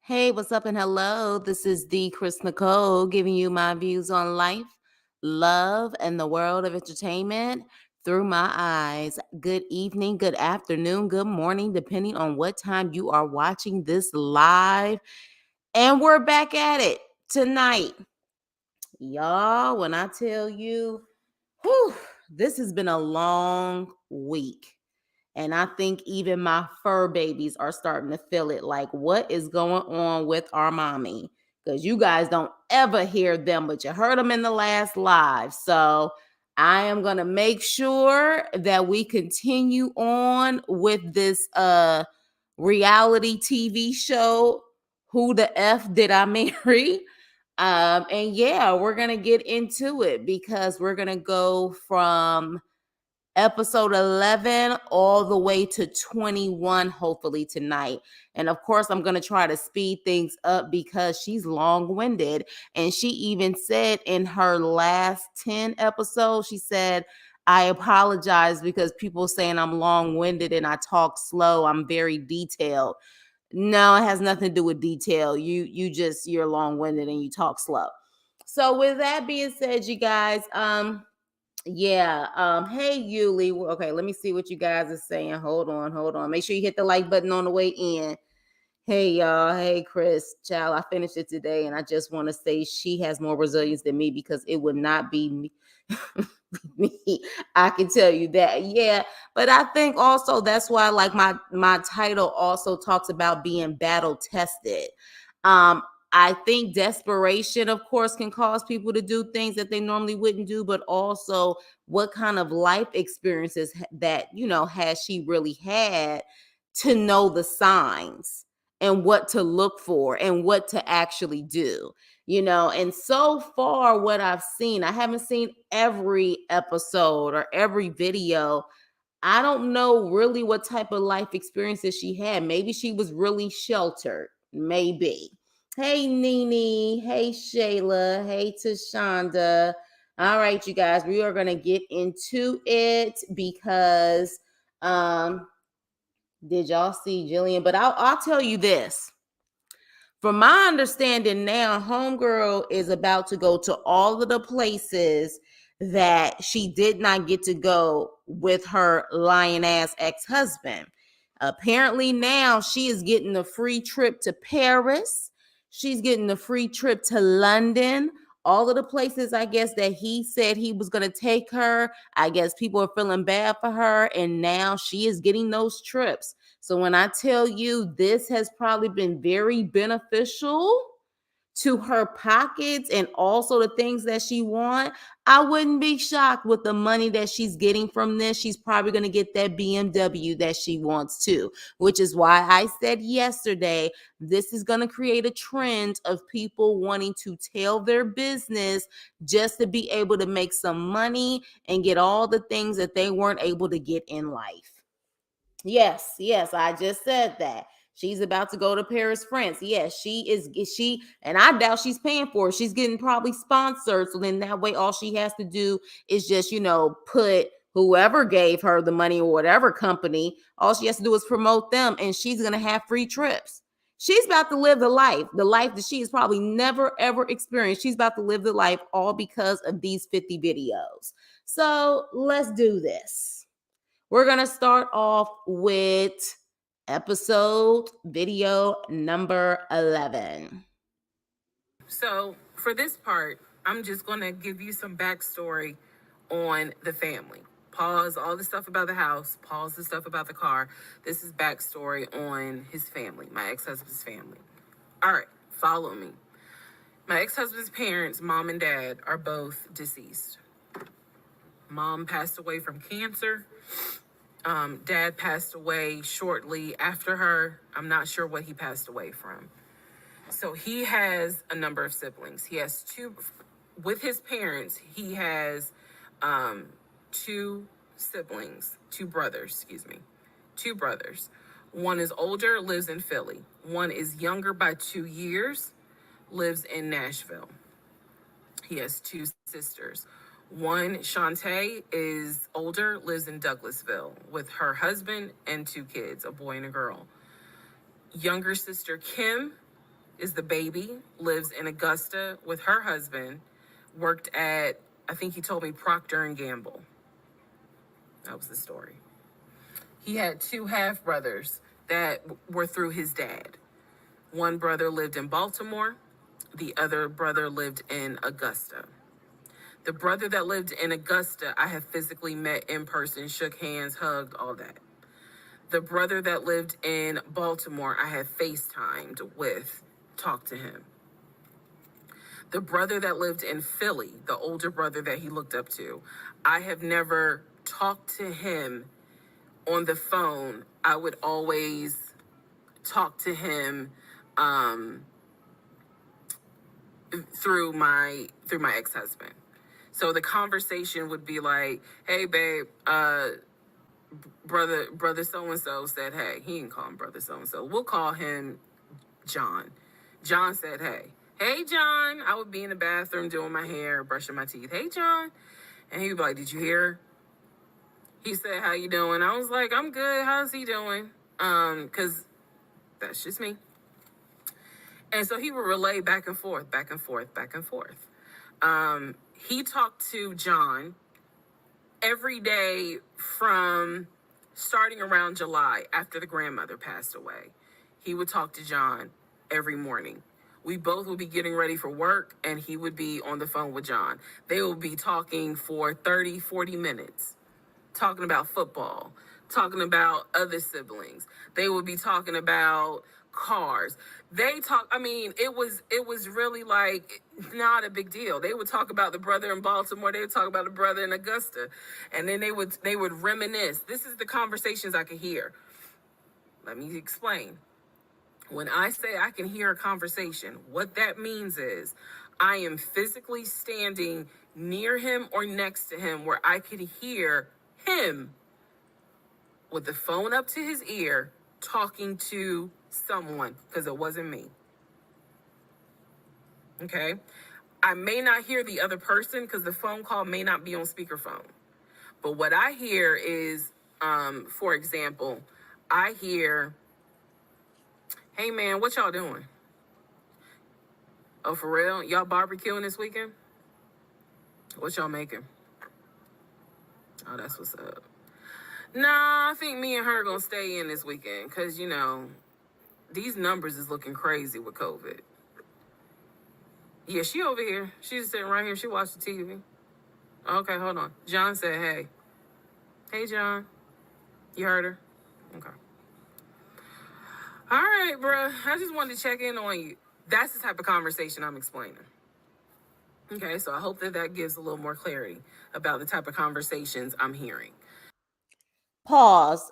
Hey, what's up and hello? This is the Chris Nicole giving you my views on life, love, and the world of entertainment through my eyes. Good evening, good afternoon, good morning, depending on what time you are watching this live. And we're back at it tonight. Y'all, when I tell you, whew, this has been a long week. And I think even my fur babies are starting to feel it. Like, what is going on with our mommy? Because you guys don't ever hear them, but you heard them in the last live. So I am going to make sure that we continue on with this reality TV show, Who the F Did I Marry? And yeah, we're going to get into it because we're going to go from episode 11 all the way to 21 hopefully tonight. And of course I'm going to try to speed things up because she's long-winded, and she even said in her last 10 episodes, she said, I apologize because people saying I'm long-winded and I talk slow, I'm very detailed. No, it has nothing to do with detail. You're long-winded and you talk slow. So with that being said, you guys, yeah. Hey, Yuli. Okay, let me see what you guys are saying. Hold on. Make sure you hit the like button on the way in. Hey, y'all. Hey, Chris. Child, I finished it today, and I just want to say she has more resilience than me because it would not be me. me. I can tell you that. Yeah. But I think also that's why, like, my title also talks about being battle tested. Um, I think desperation, of course, can cause people to do things that they normally wouldn't do, but also what kind of life experiences that, has she really had to know the signs and what to look for and what to actually do. And so far what I've seen, I haven't seen every episode or every video. I don't know really what type of life experiences she had. Maybe she was really sheltered. Maybe. Hey, Nene. Hey, Shayla. Hey, Tashonda. All right, you guys, we are going to get into it because did y'all see Jillian? But I'll tell you this. From my understanding now, Homegirl is about to go to all of the places that she did not get to go with her lion ass ex-husband. Apparently now she is getting a free trip to Paris. She's getting a free trip to London. All of the places, I guess, that he said he was going to take her, I guess people are feeling bad for her, and now she is getting those trips. So when I tell you this has probably been very beneficial to her pockets and also the things that she wants, I wouldn't be shocked with the money that she's getting from this. She's probably going to get that BMW that she wants too, which is why I said yesterday, this is going to create a trend of people wanting to tell their business just to be able to make some money and get all the things that they weren't able to get in life. Yes, I just said that. She's about to go to Paris, France. Yes, and I doubt she's paying for it. She's getting probably sponsored. So then that way, all she has to do is just, put whoever gave her the money or whatever company, all she has to do is promote them, and she's going to have free trips. She's about to live the life that she has probably never, ever experienced. She's about to live the life all because of these 50 videos. So let's do this. We're going to start off with episode video number 11. So for this part, I'm just going to give you some backstory on the family. Pause all the stuff about the house, pause the stuff about the car. This is backstory on his family, my ex-husband's family. All right, follow me. My ex-husband's parents, mom and dad, are both deceased. Mom passed away from cancer. Dad passed away shortly after her. I'm not sure what he passed away from. So he has a number of siblings. He has two, with his parents, he has two siblings, two brothers. One is older, lives in Philly. One is younger by 2 years, lives in Nashville. He has two sisters. One, Shantae, is older, lives in Douglasville with her husband and two kids, a boy and a girl. Younger sister, Kim, is the baby, lives in Augusta with her husband, worked at, I think he told me, Procter and Gamble. That was the story. He had two half brothers that were through his dad. One brother lived in Baltimore, the other brother lived in Augusta. The brother that lived in Augusta, I have physically met in person, shook hands, hugged, all that. The brother that lived in Baltimore, I have FaceTimed with, talked to him. The brother that lived in Philly, the older brother that he looked up to, I have never talked to him on the phone. I would always talk to him um, through my ex-husband. So the conversation would be like, "Hey, babe, brother so and so said, hey." He didn't call him brother so and so. We'll call him John. John said, hey. Hey, John. I would be in the bathroom doing my hair, brushing my teeth. Hey, John. And he'd be like, did you hear? He said, how you doing? I was like, I'm good. How's he doing? Because that's just me. And so he would relay back and forth, back and forth, back and forth. He talked to John every day from starting around July after the grandmother passed away. He would talk to John every morning. We both would be getting ready for work and he would be on the phone with John. They would be talking for 30, 40 minutes, talking about football, talking about other siblings. They would be talking about cars. It was really like not a big deal. They would talk about the brother in Baltimore, they would talk about the brother in Augusta, and then they would reminisce. This is the conversations I could hear. Let me explain. When I say I can hear a conversation, what that means is I am physically standing near him or next to him where I could hear him with the phone up to his ear talking to someone, because it wasn't me. Okay? I may not hear the other person because the phone call may not be on speakerphone. But what I hear is, for example, I hear, hey man, what y'all doing? Oh, for real? Y'all barbecuing this weekend? What y'all making? Oh, that's what's up. Nah, I think me and her gonna stay in this weekend because, these numbers is looking crazy with COVID. Yeah, she over here. She's sitting right here. She watched the TV. Okay, hold on. John said, hey. Hey, John. You heard her? Okay. All right, bruh. I just wanted to check in on you. That's the type of conversation I'm explaining. Okay, so I hope that gives a little more clarity about the type of conversations I'm hearing. Pause.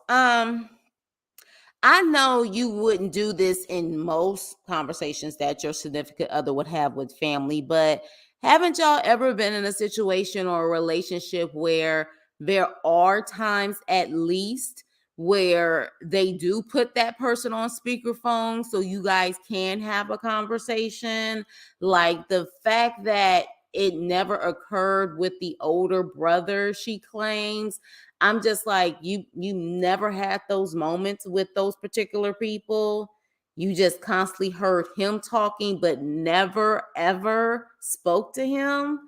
I know you wouldn't do this in most conversations that your significant other would have with family, but haven't y'all ever been in a situation or a relationship where there are times at least where they do put that person on speakerphone so you guys can have a conversation? Like the fact that it never occurred with the older brother, she claims. I'm just like, you never had those moments with those particular people. You just constantly heard him talking but never ever spoke to him.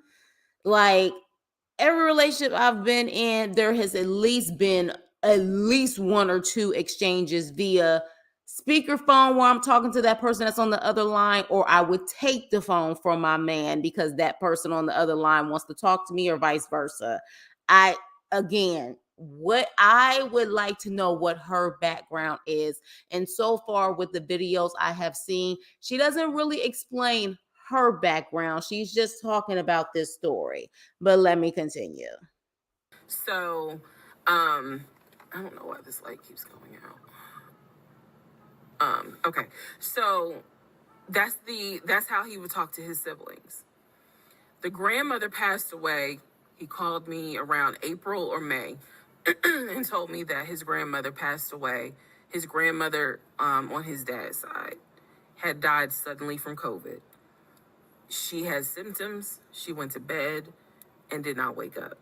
Like every relationship I've been in, there has at least been at least one or two exchanges via speakerphone where I'm talking to that person that's on the other line, or I would take the phone from my man because that person on the other line wants to talk to me, or vice versa. I again, what I would like to know what her background is. And so far with the videos I have seen, she doesn't really explain her background. She's just talking about this story. But let me continue. So, I don't know why this light keeps going out. Okay. So that's how he would talk to his siblings. The grandmother passed away. He called me around April or May and told me that his grandmother passed away. His grandmother, on his dad's side, had died suddenly from COVID. She had symptoms. She went to bed and did not wake up.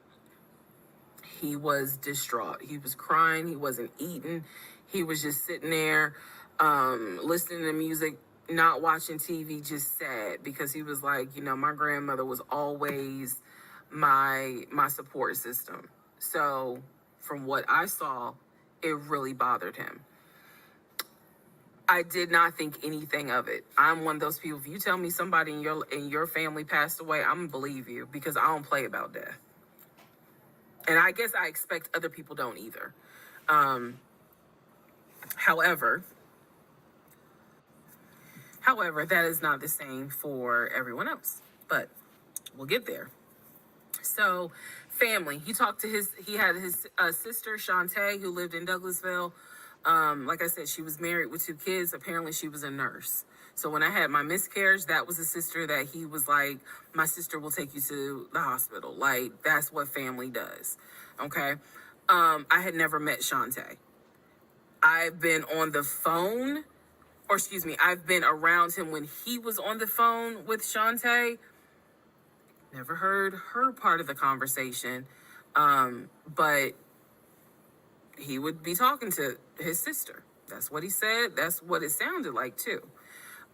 He was distraught. He was crying. He wasn't eating. He was just sitting there, listening to music, not watching TV, just sad, because he was like, my grandmother was always my support system. So from what I saw, it really bothered him. I did not think anything of it. I'm one of those people. If you tell me somebody in your family passed away, I'm gonna believe you, because I don't play about death. And I guess I expect other people don't either. Um, however, however, that is not the same for everyone else. But we'll get there. So, family. He had his sister Shantae, who lived in Douglasville. Like I said, she was married with 2 kids. Apparently, she was a nurse. So when I had my miscarriage, that was a sister that he was like, my sister will take you to the hospital. Like, that's what family does. Okay. I had never met Shantae. I've been on the phone, or excuse me, I've been around him when he was on the phone with Shantae. Never heard her part of the conversation. But he would be talking to his sister. That's what he said. That's what it sounded like, too.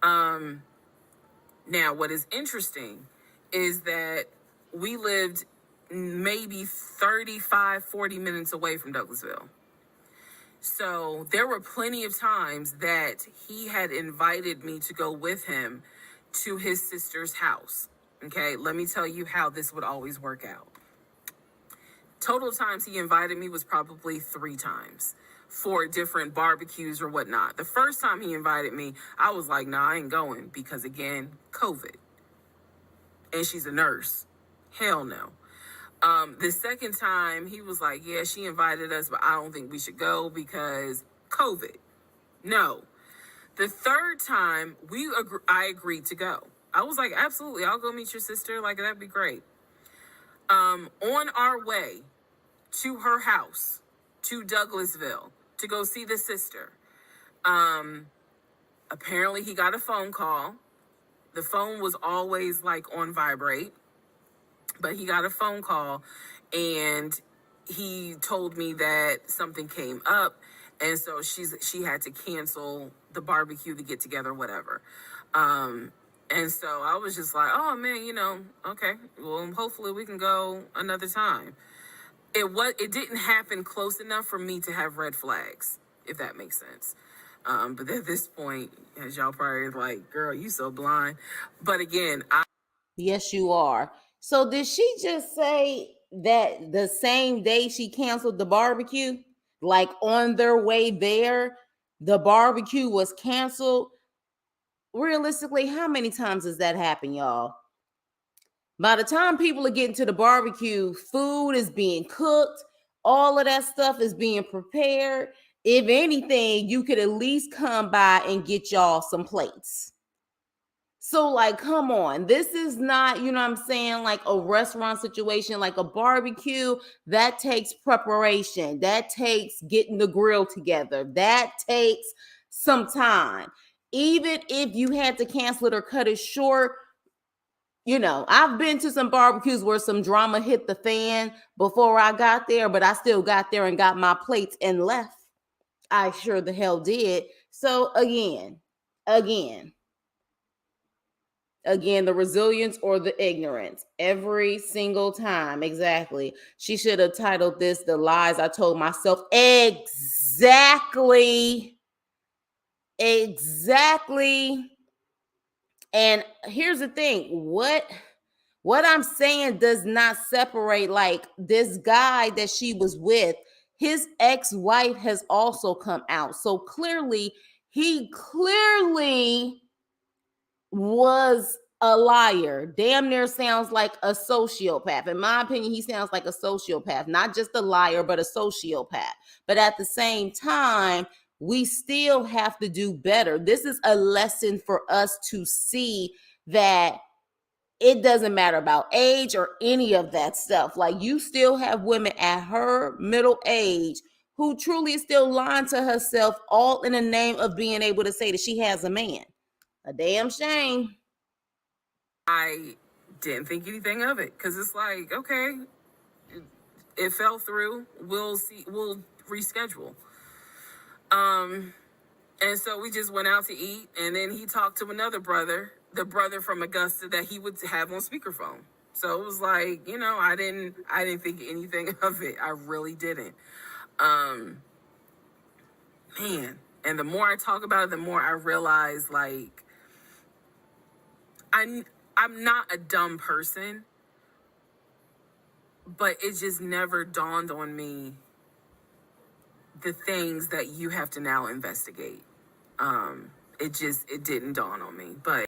Now, what is interesting is that we lived maybe 35, 40 minutes away from Douglasville. So there were plenty of times that he had invited me to go with him to his sister's house. Okay, let me tell you how this would always work out. Total times he invited me was probably 3 times for different barbecues or whatnot. The first time he invited me, I was like, nah, I ain't going, because again, COVID. And she's a nurse. Hell no. The second time he was like, yeah, she invited us, but I don't think we should go because COVID. No. The third time I agreed to go. I was like, absolutely, I'll go meet your sister. Like, that'd be great. On our way to her house, to Douglasville, to go see the sister, apparently he got a phone call. The phone was always like on vibrate, but he got a phone call, and he told me that something came up, and so she had to cancel the barbecue to get together, whatever. And so I was just like, oh man, okay, well, hopefully we can go another time. It didn't happen close enough for me to have red flags, if that makes sense. But at this point, as y'all probably like, girl, you so blind. But again, Yes, you are. So did she just say that the same day she canceled the barbecue, like on their way there, the barbecue was canceled? Realistically, how many times does that happen, y'all? By the time people are getting to the barbecue, food is being cooked, all of that stuff is being prepared. If anything, you could at least come by and get y'all some plates. So, like, come on. This is not, you know what I'm saying, like a restaurant situation, like a barbecue. That takes preparation. That takes getting the grill together. That takes some time. Even if you had to cancel it or cut it short, I've been to some barbecues where some drama hit the fan before I got there, but I still got there and got my plates and left. I sure the hell did. So, again, again, the resilience or the ignorance every single time. Exactly. She should have titled this The Lies I Told Myself. Exactly. And here's the thing, what I'm saying does not separate, like, this guy that she was with, his ex-wife has also come out. So he clearly was a liar. Damn near sounds like a sociopath. In my opinion, he sounds like a sociopath, not just a liar, but a sociopath. But at the same time, we still have to do better. This is a lesson for us to see that it doesn't matter about age or any of that stuff. Like, you still have women at her middle age who truly is still lying to herself, all in the name of being able to say that she has a man. A damn shame. I didn't think anything of it, because it's like, okay, it fell through. We'll see. We'll reschedule. And so we just went out to eat, and then he talked to another brother, the brother from Augusta that he would have on speakerphone. So it was like, I didn't think anything of it. I really didn't. Um, Man, and the more I talk about it, the more I realize like I'm I'm not a dumb person, but it just never dawned on me the things that you have to now investigate. It didn't dawn on me. But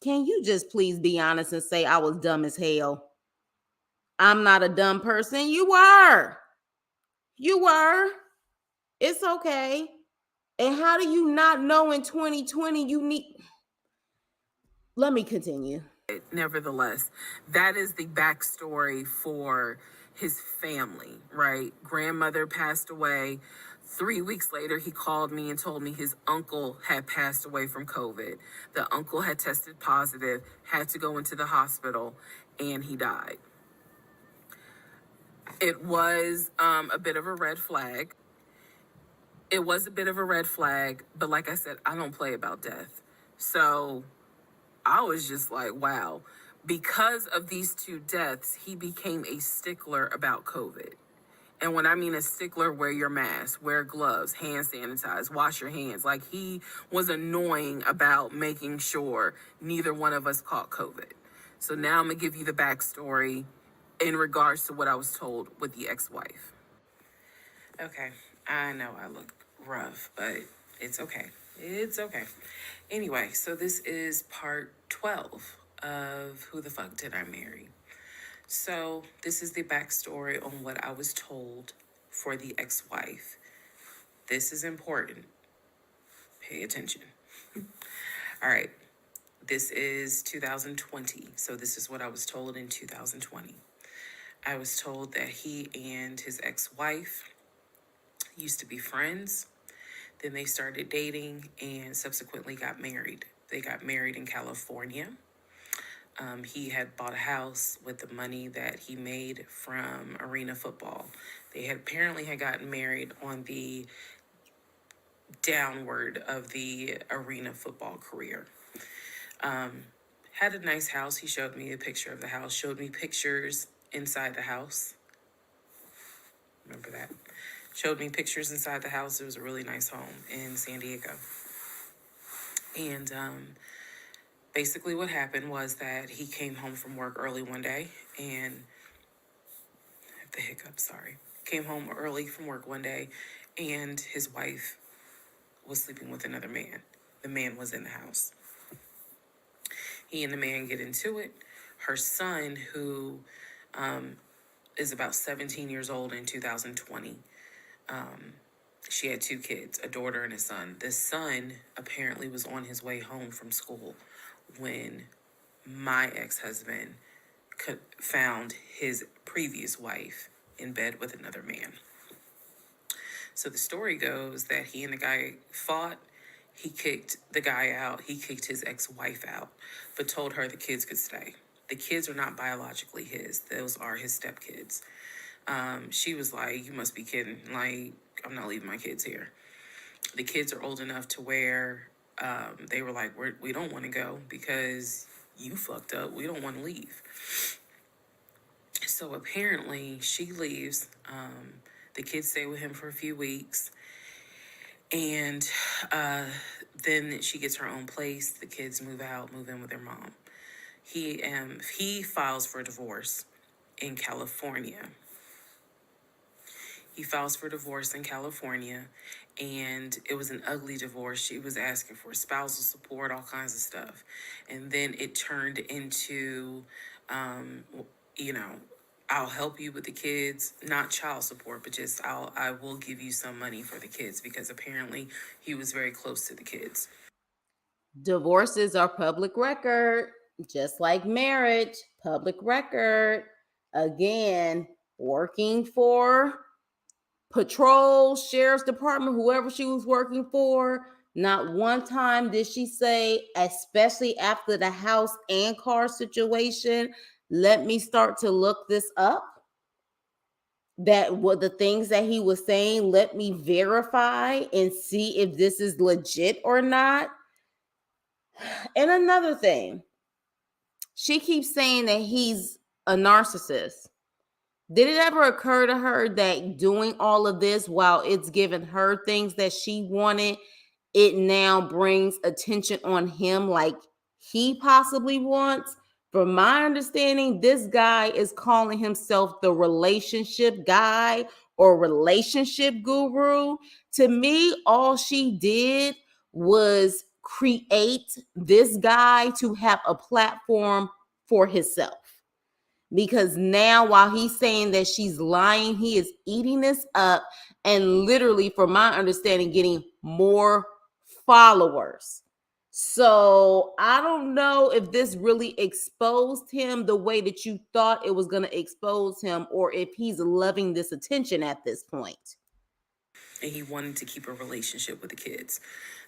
Can you just please be honest and say I was dumb as hell? I'm not a dumb person. You were. You were. It's okay. And how do you not know in 2020 you need. Let me continue. nevertheless, that is the backstory for his family, right? Grandmother passed away. 3 weeks later, he called me and told me his uncle had passed away from COVID. The uncle had tested positive, had to go into the hospital, and he died. It was a bit of a red flag. It was a bit of a red flag, but like I said, I don't play about death. So I was just like, wow. Because of these two deaths, he became a stickler about COVID. And when I mean a stickler, wear your mask, wear gloves, hand sanitize, wash your hands. Like he was annoying about making sure neither one of us caught COVID. So now I'm going to give you the backstory in regards to what I was told with the ex-wife. Okay, I know I look rough, but it's okay. It's okay. Anyway, so this is part 12 of Who the Fuck Did I Marry? So, this is the backstory on what I was told for the ex wife. This is important. Pay attention. All right, this is 2020. So, this is what I was told in 2020. I was told that he and his ex wife used to be friends. Then they started dating and subsequently got married. They got married in California. He had bought a house with the money that he made from arena football. They had apparently had gotten married on the downward of the arena football career. Had a nice house. He showed me a picture of the house, showed me pictures inside the house. Remember that? Showed me pictures inside the house. It was a really nice home in San Diego. And basically what happened was that he came home from work early one day and the hiccup, sorry. Came home early from work one day and his wife was sleeping with another man. The man was in the house. He and the man get into it. Her son, who is about 17 years old in 2020, she had two kids, a daughter and a son. The son apparently was on his way home from school when my ex-husband found his previous wife in bed with another man. So the story goes that he and the guy fought. He kicked the guy out. He kicked his ex-wife out, but told her the kids could stay. The kids are not biologically his. Those are his stepkids. She was like, you must be kidding. Like, I'm not leaving my kids here. The kids are old enough to where they were like, we don't want to go because you fucked up. We don't want to leave. So apparently she leaves. The kids stay with him for a few weeks. And then she gets her own place. The kids move out, move in with their mom. He files for divorce in California. He files for divorce in California, and it was an ugly divorce. She was asking for spousal support, all kinds of stuff. And then it turned into, you know, I'll help you with the kids, not child support, but just I will give you some money for the kids because apparently he was very close to the kids. Divorces are public record, just like marriage, public record. Again, working for patrol, sheriff's department, whoever she was working for, not one time did she say, especially after the house and car situation, let me start to look this up. that what the things that he was saying, let me verify and see if this is legit or not. And another thing, she keeps saying that he's a narcissist. Did it ever occur to her that doing all of this while it's giving her things that she wanted, it now brings attention on him like he possibly wants? From my understanding, this guy is calling himself the relationship guy or relationship guru. To me, all she did was create this guy to have a platform for himself, because now while he's saying that she's lying, he is eating this up and literally, from my understanding, getting more followers. So I don't know if this really exposed him the way that you thought it was going to expose him, or if he's loving this attention at this point. And he wanted to keep a relationship with the kids.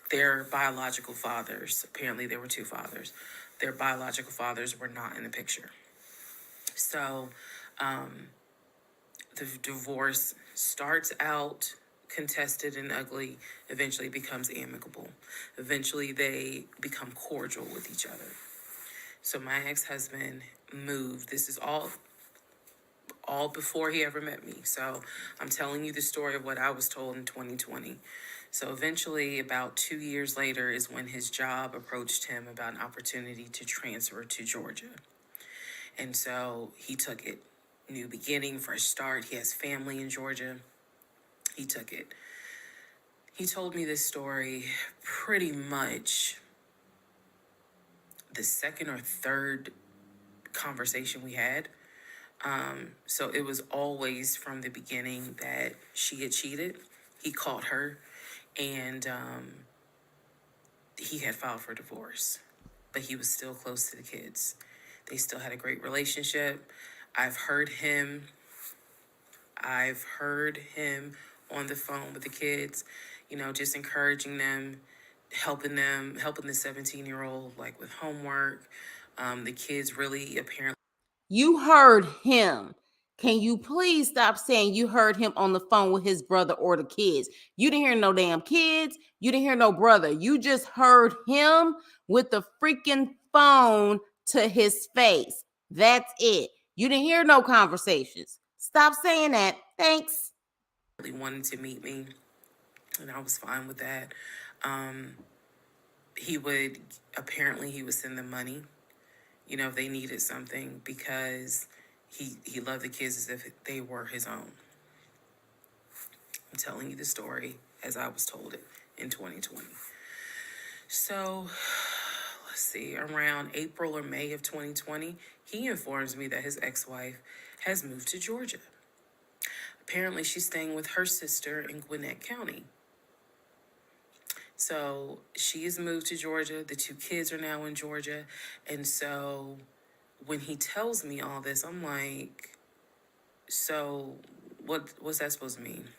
Their biological fathers, apparently there were two fathers, their biological fathers were not in the picture. So the divorce starts out contested and ugly, eventually becomes amicable. Eventually they become cordial with each other. So my ex-husband moved. This is all before he ever met me. So I'm telling you the story of what I was told in 2020. So eventually, about 2 years later, is when his job approached him about an opportunity to transfer to Georgia. And so he took it. New beginning, fresh start. He has family in Georgia. He took it. He told me this story pretty much the second or third conversation we had. So it was always from the beginning that she had cheated. He caught her, and he had filed for divorce, but he was still close to the kids. They still had a great relationship. I've heard him. I've heard him on the phone with the kids, just encouraging them, helping the 17-year-old like with homework. The kids really apparently. You heard him. Can you please stop saying you heard him on the phone with his brother or the kids? You didn't hear no damn kids. You didn't hear no brother. You just heard him with the freaking phone to his face. That's it. You didn't hear no conversations. Stop saying that. Thanks. Really wanted to meet me, and I was fine with that. Um, he would he would send them money, if they needed something, because he loved the kids as if they were his own. I'm telling you the story as I was told it in 2020. So let's see, around April or May of 2020, he informs me that his ex-wife has moved to Georgia. Apparently, she's staying with her sister in Gwinnett County. So she has moved to Georgia. The two kids are now in Georgia. And so when he tells me all this, I'm like, so what's that supposed to mean?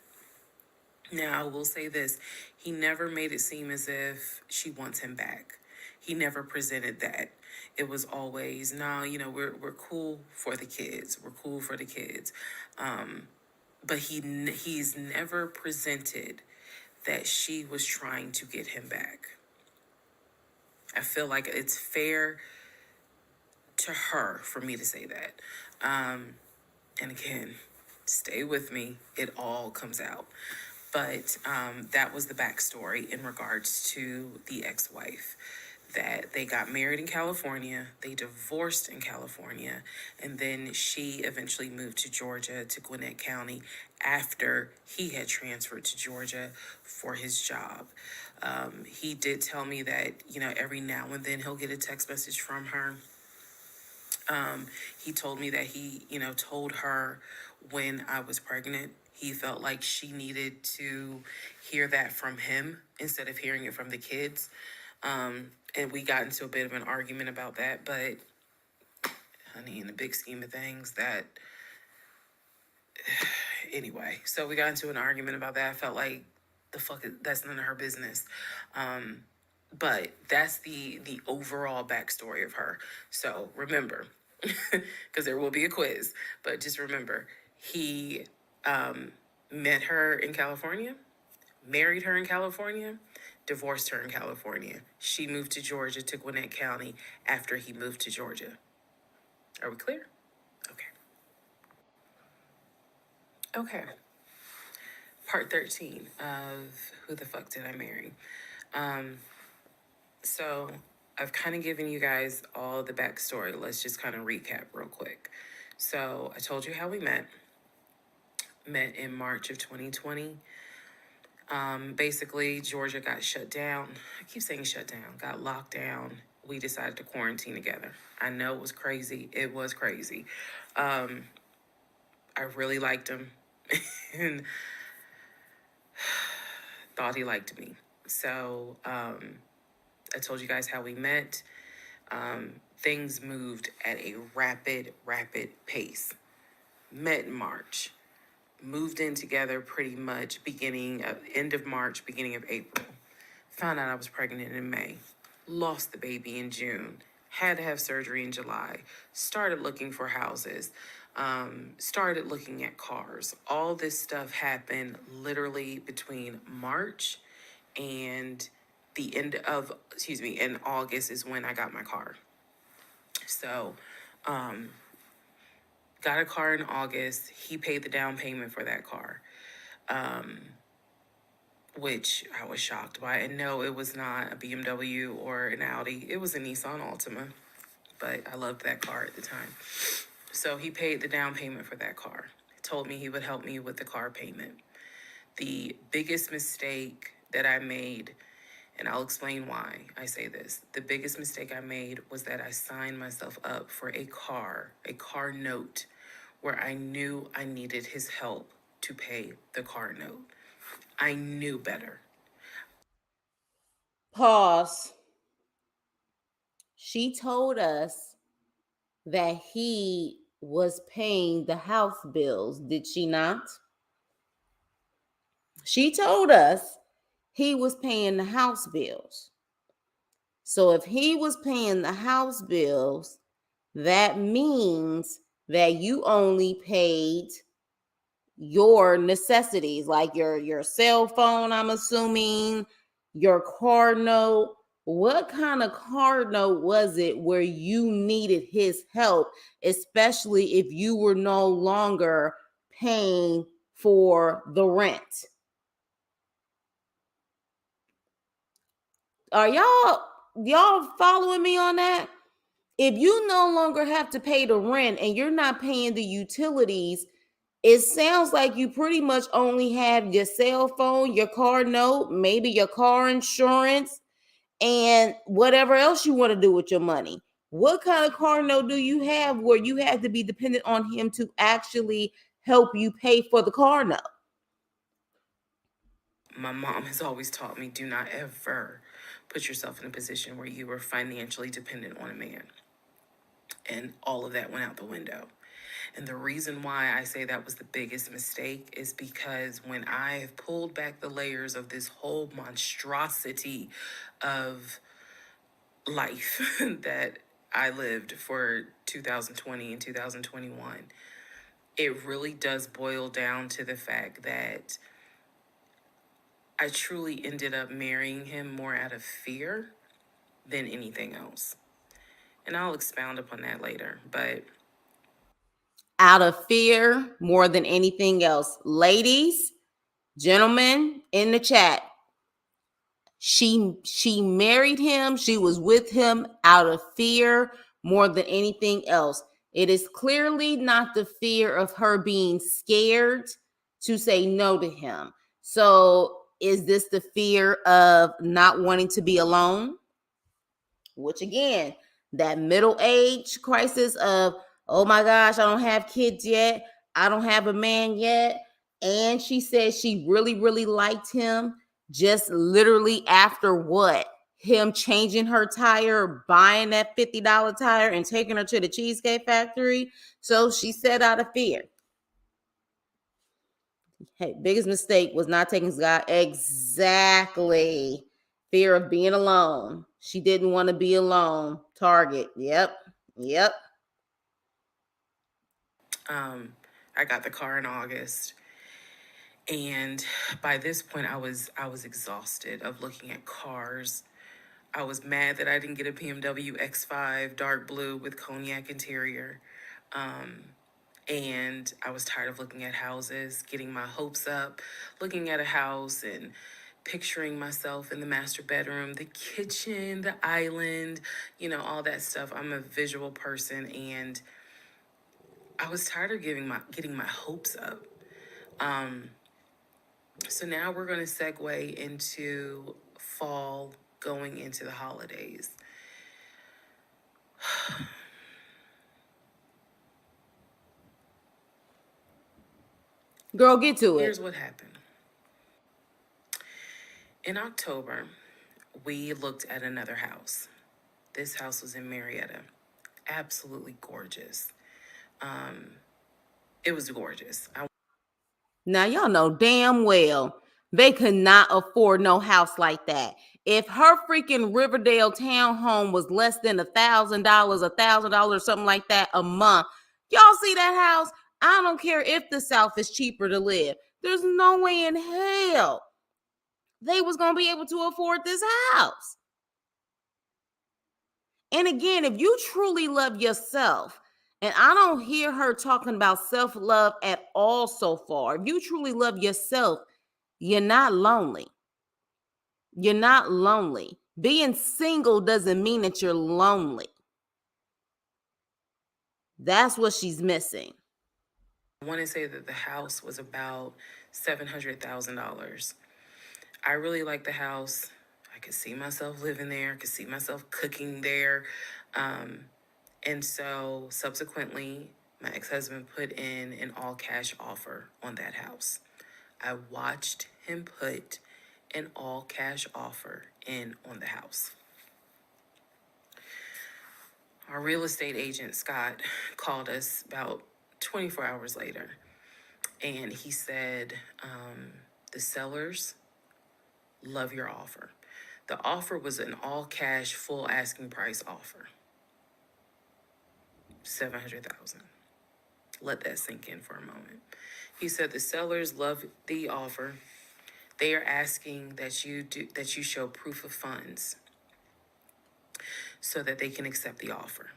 Now, I will say this. He never made it seem as if she wants him back. He never presented that. It was always, no, we're cool for the kids. We're cool for the kids. But he's never presented that she was trying to get him back. I feel like it's fair to her for me to say that. And again, stay with me. It all comes out. But that was the backstory in regards to the ex-wife. That they got married in California, they divorced in California, and then she eventually moved to Georgia, to Gwinnett County, after he had transferred to Georgia for his job. He did tell me that, every now and then he'll get a text message from her. He told me that he, told her when I was pregnant, he felt like she needed to hear that from him instead of hearing it from the kids. And we got into a bit of an argument about that, but honey, in the big scheme of things, that anyway. So we got into an argument about that. I felt like that's none of her business. But that's the overall backstory of her. So remember, because there will be a quiz, but just remember, he Um, Met her in California, married her in California, divorced her in California. She moved to Georgia, to Gwinnett County after he moved to Georgia. Are we clear? Okay. Okay. Part 13 of Who the Fuck Did I Marry? Um, so I've kind of given you guys all the backstory. Let's just kind of recap real quick. So I told you how we met in March of 2020. Basically, Georgia got shut down. I keep saying shut down, got locked down. We decided to quarantine together. I know it was crazy. It was crazy. Um, I really liked him and thought he liked me. So I told you guys how we met. Things moved at a rapid pace. Met in March, moved in together pretty much beginning of end of March, beginning of April. Found out I was pregnant in May. Lost the baby in June. Had to have surgery in July. Started looking for houses. Started looking at cars. All this stuff happened literally between March and the end of, in August is when I got my car. So, got a car in August. He paid the down payment for that car, which I was shocked by. And no, it was not a BMW or an Audi. It was a Nissan Altima, but I loved that car at the time. So he paid the down payment for that car. He told me he would help me with the car payment. The biggest mistake that I made, and I'll explain why I say this. The biggest mistake I made was that I signed myself up for a car note, where I knew I needed his help to pay the car note. I knew better. Pause. She told us that he was paying the house bills, did she not? She told us he was paying the house bills. So if he was paying the house bills, that means that you only paid your necessities, like your cell phone, I'm assuming, your car note. What kind of car note was it where you needed his help, especially if you were no longer paying for the rent? Are y'all following me on that? If you no longer have to pay the rent and you're not paying the utilities, it sounds like you pretty much only have your cell phone, your car note, maybe your car insurance, and whatever else you want to do with your money. What kind of car note do you have where you have to be dependent on him to actually help you pay for the car note? My mom has always taught me, do not ever put yourself in a position where you are financially dependent on a man. And all of that went out the window. And the reason why I say that was the biggest mistake is because when I have pulled back the layers of this whole monstrosity of life that I lived for 2020 and 2021, it really does boil down to the fact that I truly ended up marrying him more out of fear than anything else. And I'll expound upon that later. But Out of fear more than anything else. Ladies, gentlemen in the chat, she married him, she was with him out of fear more than anything else. It is clearly not the fear of her being scared to say no to him. So is this the fear of not wanting to be alone? Which again, that middle age crisis of, oh my gosh, I don't have kids yet, I don't have a man yet. And she said she really liked him just literally after what? Him changing her tire, buying that $50 tire, and taking her to the Cheesecake Factory. So she said out of fear. Hey, biggest mistake was not taking this guy. Exactly. Fear of being alone. She didn't want to be alone. Target. Yep. Yep. I got the car in August. And by this point I was exhausted of looking at cars. I was mad that I didn't get a BMW X5 dark blue with cognac interior. And I was tired of looking at houses, getting my hopes up, looking at a house and picturing myself in the master bedroom, the kitchen, the island, all that stuff. I'm a visual person, and I was tired of getting my hopes up. So now we're going to segue into fall, going into the holidays. Girl, get to it. Here's what happened. In October, we looked at another house. This house was in Marietta. Absolutely gorgeous. It was gorgeous. Now, y'all know damn well they could not afford no house like that. If her freaking Riverdale townhome was less than $1,000, something like that a month, y'all see that house? I don't care if the South is cheaper to live. There's no way in hell they was gonna be able to afford this house. And again, if you truly love yourself, and I don't hear her talking about self love at all so far, if you truly love yourself, you're not lonely. You're not lonely. Being single doesn't mean that you're lonely. That's what she's missing. I want to say that the house was about $700,000. I really liked the house. I could see myself living there. I could see myself cooking there. And so subsequently, my ex-husband put in an all-cash offer on that house. I watched him put an all-cash offer in on the house. Our real estate agent, Scott, called us about 24 hours later, and he said, the sellers love your offer. The offer was an all-cash, full asking price offer. 700,000. Let that sink in for a moment. He said the sellers love the offer. They are asking that you show proof of funds so that they can accept the offer.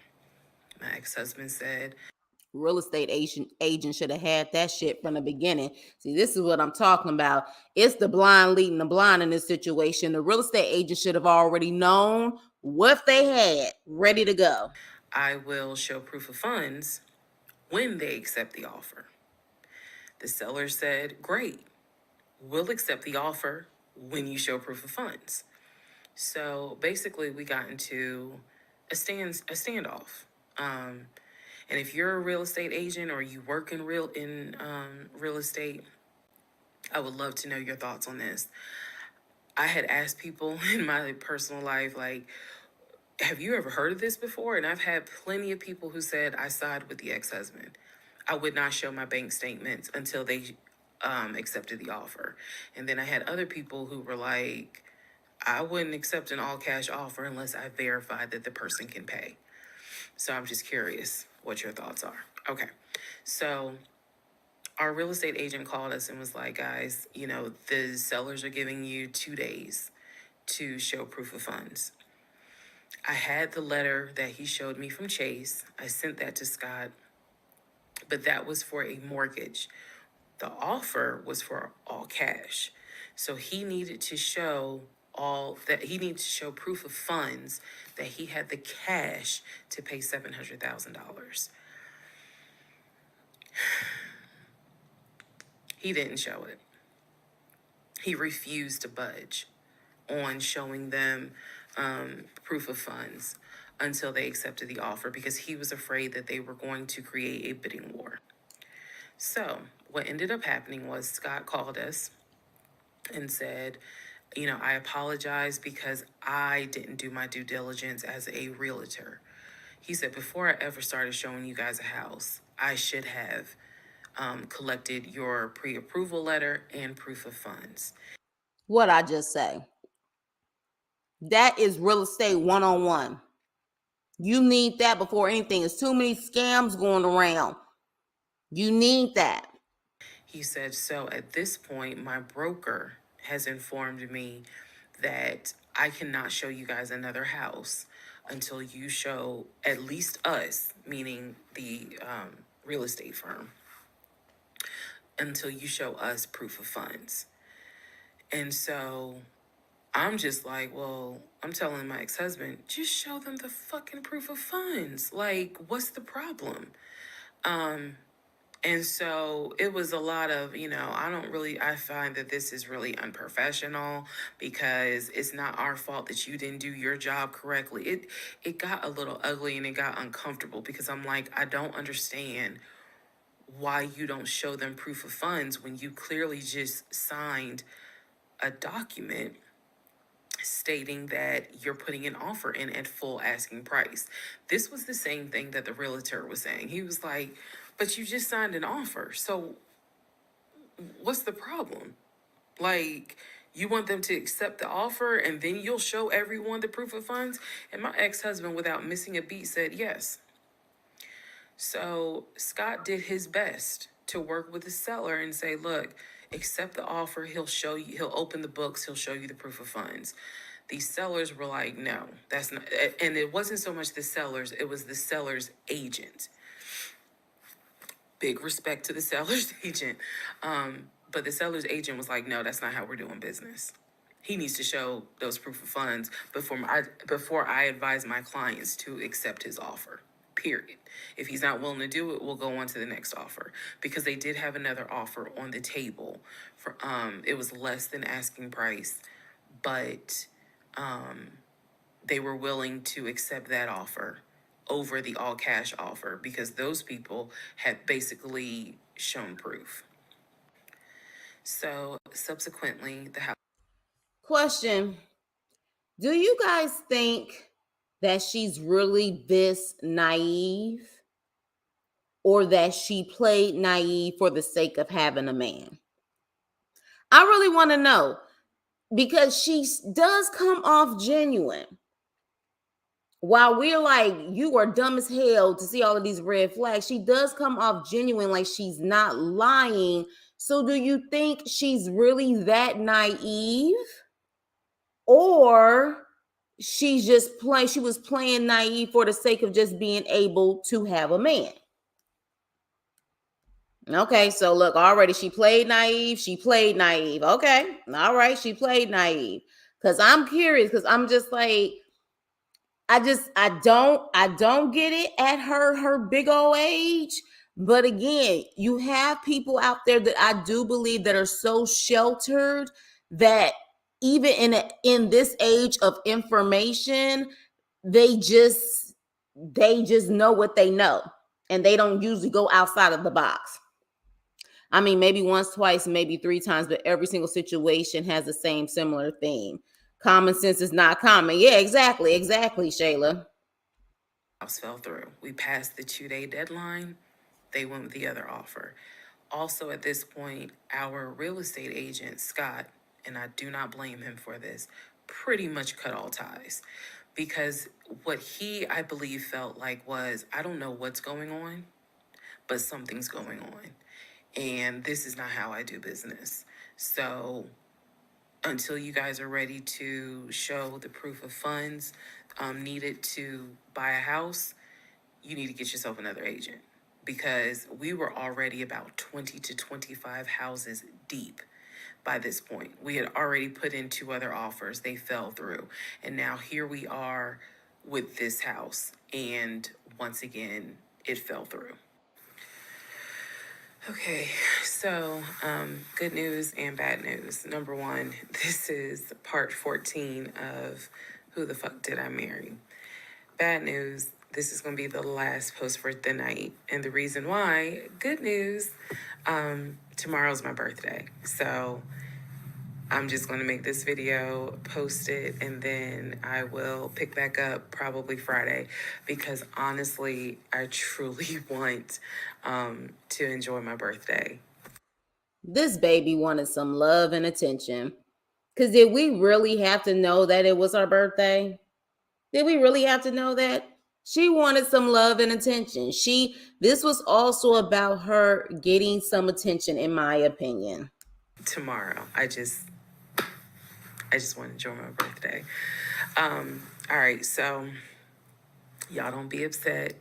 My ex-husband said, Real estate agent should have had that shit from the beginning. See, this is what I'm talking about. It's the blind leading the blind in this situation. The real estate agent should have already known what they had ready to go. I will show proof of funds when they accept the offer. The seller said, great, we'll accept the offer when you show proof of funds. So basically, we got into a standoff. And if you're a real estate agent or you work in real estate, I would love to know your thoughts on this. I had asked people in my personal life, like, have you ever heard of this before? And I've had plenty of people who said I side with the ex-husband. I would not show my bank statements until they accepted the offer. And then I had other people who were like, I wouldn't accept an all cash offer unless I verified that the person can pay. So I'm just curious what your thoughts are. Okay. So our real estate agent called us and was like, guys, the sellers are giving you 2 days to show proof of funds. I had the letter that he showed me from Chase. I sent that to Scott, but that was for a mortgage. The offer was for all cash. So he needed to show proof of funds that he had the cash to pay $700,000. He didn't show it. He refused to budge on showing them proof of funds until they accepted the offer because he was afraid that they were going to create a bidding war. So what ended up happening was Scott called us and said, I apologize because I didn't do my due diligence as a realtor. He said, before I ever started showing you guys a house, I should have collected your pre-approval letter and proof of funds. What I just say. That is real estate 101. You need that before anything. There's too many scams going around. You need that. He said, so at this point, my broker has informed me that I cannot show you guys another house until you show at least us, meaning the real estate firm, until you show us proof of funds. And so I'm just like, well, I'm telling my ex husband, just show them the fucking proof of funds. Like, what's the problem? And so it was a lot of, I find that this is really unprofessional because it's not our fault that you didn't do your job correctly. It got a little ugly and it got uncomfortable because I'm like, I don't understand why you don't show them proof of funds when you clearly just signed a document stating that you're putting an offer in at full asking price. This was the same thing that the realtor was saying. He was like, but you just signed an offer. So what's the problem? Like, you want them to accept the offer and then you'll show everyone the proof of funds? And my ex-husband, without missing a beat, said yes. So Scott did his best to work with the seller and say, look, accept the offer. He'll show you, he'll open the books, he'll show you the proof of funds. These sellers were like, no, that's not. And it wasn't so much the sellers, it was the seller's agent. Big respect to the seller's agent. But the seller's agent was like, no, that's not how we're doing business. He needs to show those proof of funds before I advise my clients to accept his offer. Period. If he's not willing to do it, we'll go on to the next offer because they did have another offer on the table for it was less than asking price, but they were willing to accept that offer over the all cash offer because those people had basically shown proof. So subsequently, the house. Question: do you guys think that she's really this naive, or that she played naive for the sake of having a man? I really want to know, because she does come off genuine. While we're like, you are dumb as hell to see all of these red flags, she does come off genuine, like she's not lying. So do you think she's really that naive? Or she was playing naive for the sake of just being able to have a man? Okay, so look, already she played naive. She played naive. Okay, all right, she played naive. Because I'm curious, because I'm just like, I don't get it at her big old age. But again, you have people out there that I do believe that are so sheltered that even in this age of information, they just they just know what they know, and they don't usually go outside of the box. I mean, maybe once, twice, maybe three times, but every single situation has the same similar theme. Common sense is not common. Yeah, exactly, Shayla. House fell through. We passed the 2 day deadline. They went with the other offer. Also, at this point, our real estate agent, Scott, and I do not blame him for this, pretty much cut all ties because what he, I believe, felt like was, I don't know what's going on, but something's going on. And this is not how I do business. So until you guys are ready to show the proof of funds needed to buy a house, you need to get yourself another agent because we were already about 20 to 25 houses deep by this point. We had already put in two other offers, they fell through. And now here we are with this house. And once again, it fell through. Okay, so good news and bad news. Number one, this is part 14 of Who the Fuck Did I Marry? Bad news, this is going to be the last post for the night. And the reason why, good news, tomorrow's my birthday. So I'm just going to make this video, post it, and then I will pick back up probably Friday because honestly, I truly want to enjoy my birthday. This baby wanted some love and attention. Because did we really have to know that it was our birthday? Did we really have to know that? She wanted some love and attention. This was also about her getting some attention, in my opinion. Tomorrow, I just want to enjoy my birthday. All right, so y'all don't be upset.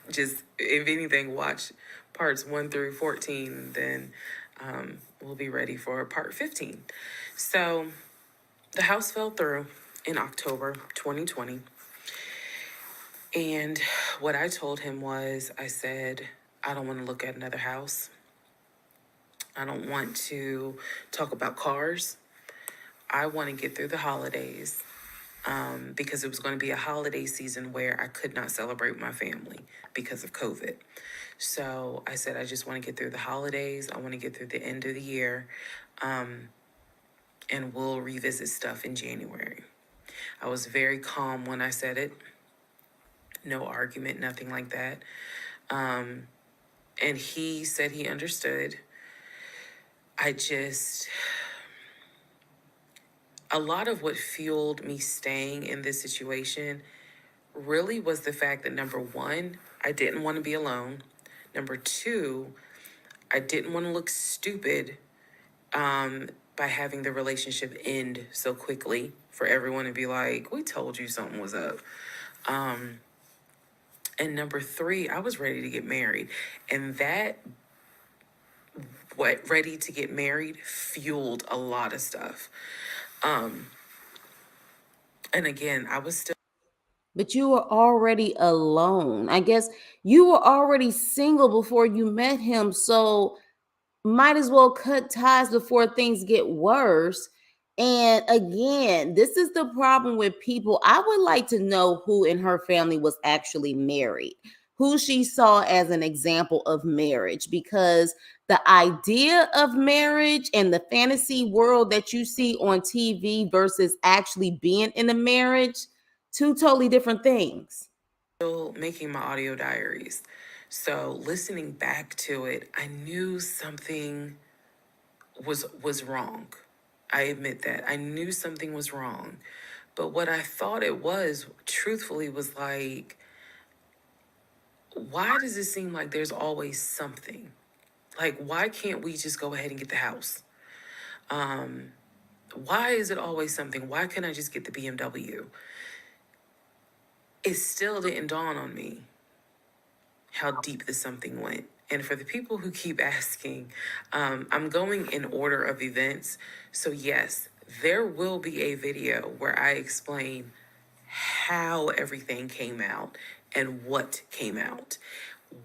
Just if anything, watch parts 1 through 14, then we'll be ready for part 15. So the house fell through in October 2020. And what I told him was, I said, I don't want to look at another house. I don't want to talk about cars. I want to get through the holidays, because it was going to be a holiday season where I could not celebrate with my family because of COVID. So I said, I just want to get through the holidays. I want to get through the end of the year, and we'll revisit stuff in January. I was very calm when I said it. No argument, nothing like that. And he said he understood. A lot of what fueled me staying in this situation really was the fact that, number one, I didn't want to be alone. Number two, I didn't want to look stupid by having the relationship end so quickly for everyone to be like, we told you something was up. And number three, I was ready to get married. And that, what ready to get married, fueled a lot of stuff. And again, I was still. But you were already alone. I guess you were already single before you met him. So might as well cut ties before things get worse. And again, this is the problem with people. I would like to know who in her family was actually married, who she saw as an example of marriage, because the idea of marriage and the fantasy world that you see on TV versus actually being in a marriage, two totally different things. Still making my audio diaries. So listening back to it, I knew something was wrong. I admit that. I knew something was wrong. But what I thought it was, truthfully, was like, why does it seem like there's always something? Like, why can't we just go ahead and get the house? Why is it always something? Why can't I just get the BMW? It still didn't dawn on me how deep this something went. And for the people who keep asking, I'm going in order of events. So yes, there will be a video where I explain how everything came out and what came out,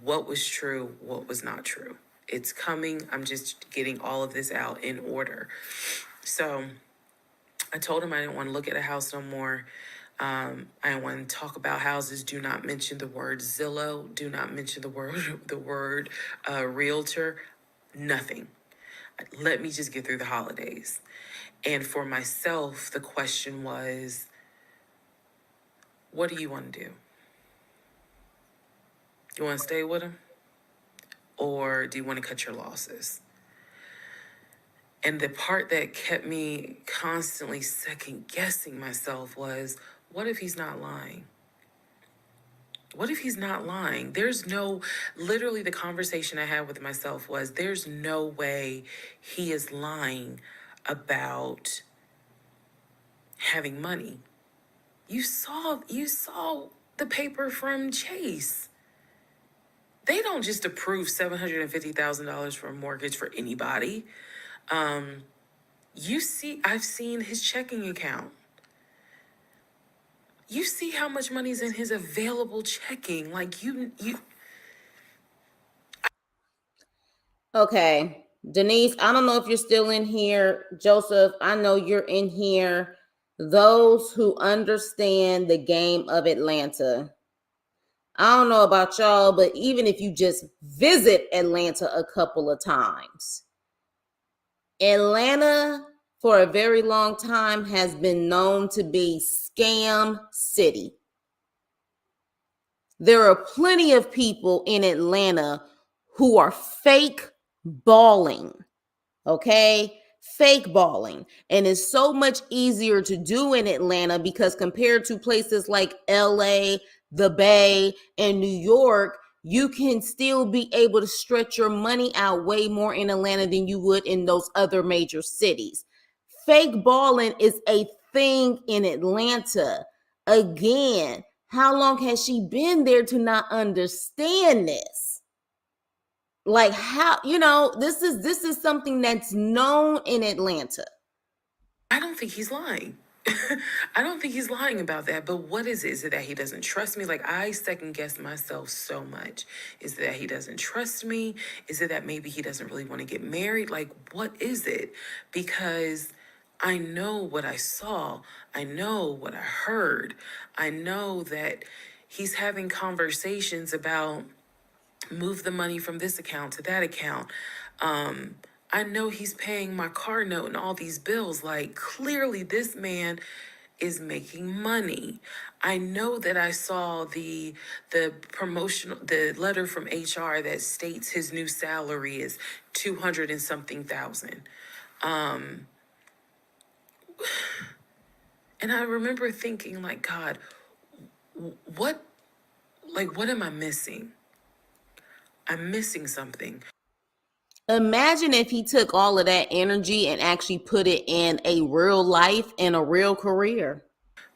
what was true, what was not true. It's coming. I'm just getting all of this out in order. So I told him I didn't want to look at a house no more. I don't want to talk about houses. Do not mention the word Zillow. Do not mention the word realtor. Nothing. Let me just get through the holidays. And for myself, the question was, what do you want to do? You want to stay with him? Or do you want to cut your losses? And the part that kept me constantly second guessing myself was, what if he's not lying? What if he's not lying? Literally the conversation I had with myself was, there's no way he is lying about having money. You saw the paper from Chase. They don't just approve $750,000 for a mortgage for anybody. I've seen his checking account. You see how much money's in his available checking. Like you. Okay. Denise, I don't know if you're still in here. Joseph, I know you're in here. Those who understand the game of Atlanta. I don't know about y'all, but even if you just visit Atlanta a couple of times, Atlanta for a very long time has been known to be scam city. There are plenty of people in Atlanta who are fake balling, okay? fake balling. And it's so much easier to do in Atlanta because compared to places like LA, the Bay, and New York, you can still be able to stretch your money out way more in Atlanta than you would in those other major cities. Fake balling is a thing in Atlanta. Again, how long has she been there to not understand this? Like how, this is something that's known in Atlanta. I don't think he's lying. I don't think he's lying about that. But what is it? Is it that he doesn't trust me? Like, I second guess myself so much. Is it that he doesn't trust me? Is it that maybe he doesn't really want to get married? Like, what is it? Because I know what I saw, I know what I heard, I know that he's having conversations about move the money from this account to that account. Um, I know he's paying my car note and all these bills. Like, clearly, this man is making money. I know that I saw the promotional the letter from HR that states his new salary is 200 and something thousand. And I remember thinking, like, God, what, like, what am I missing? I'm missing something. Imagine if he took all of that energy and actually put it in a real life and a real career.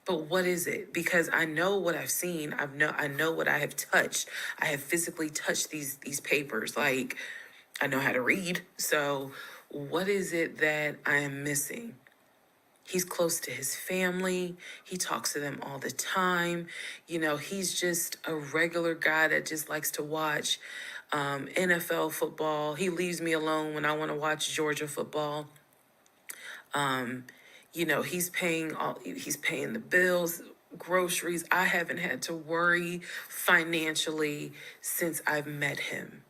But what is it? Because I know what I've seen. I know what I have touched. I have physically touched these papers. Like, I know how to read. So what is it that I am missing? He's close to his family. He talks to them all the time. He's just a regular guy that just likes to watch NFL football. He leaves me alone when I want to watch Georgia football. He's paying the bills, groceries. I haven't had to worry financially since I've met him.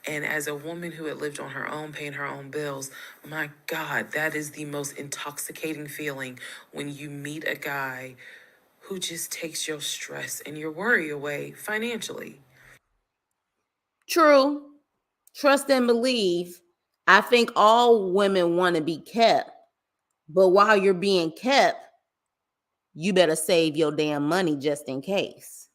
And as a woman who had lived on her own, paying her own bills, my God, that is the most intoxicating feeling when you meet a guy who just takes your stress and your worry away financially. True. Trust and believe. I think all women want to be kept. But while you're being kept, you better save your damn money just in case.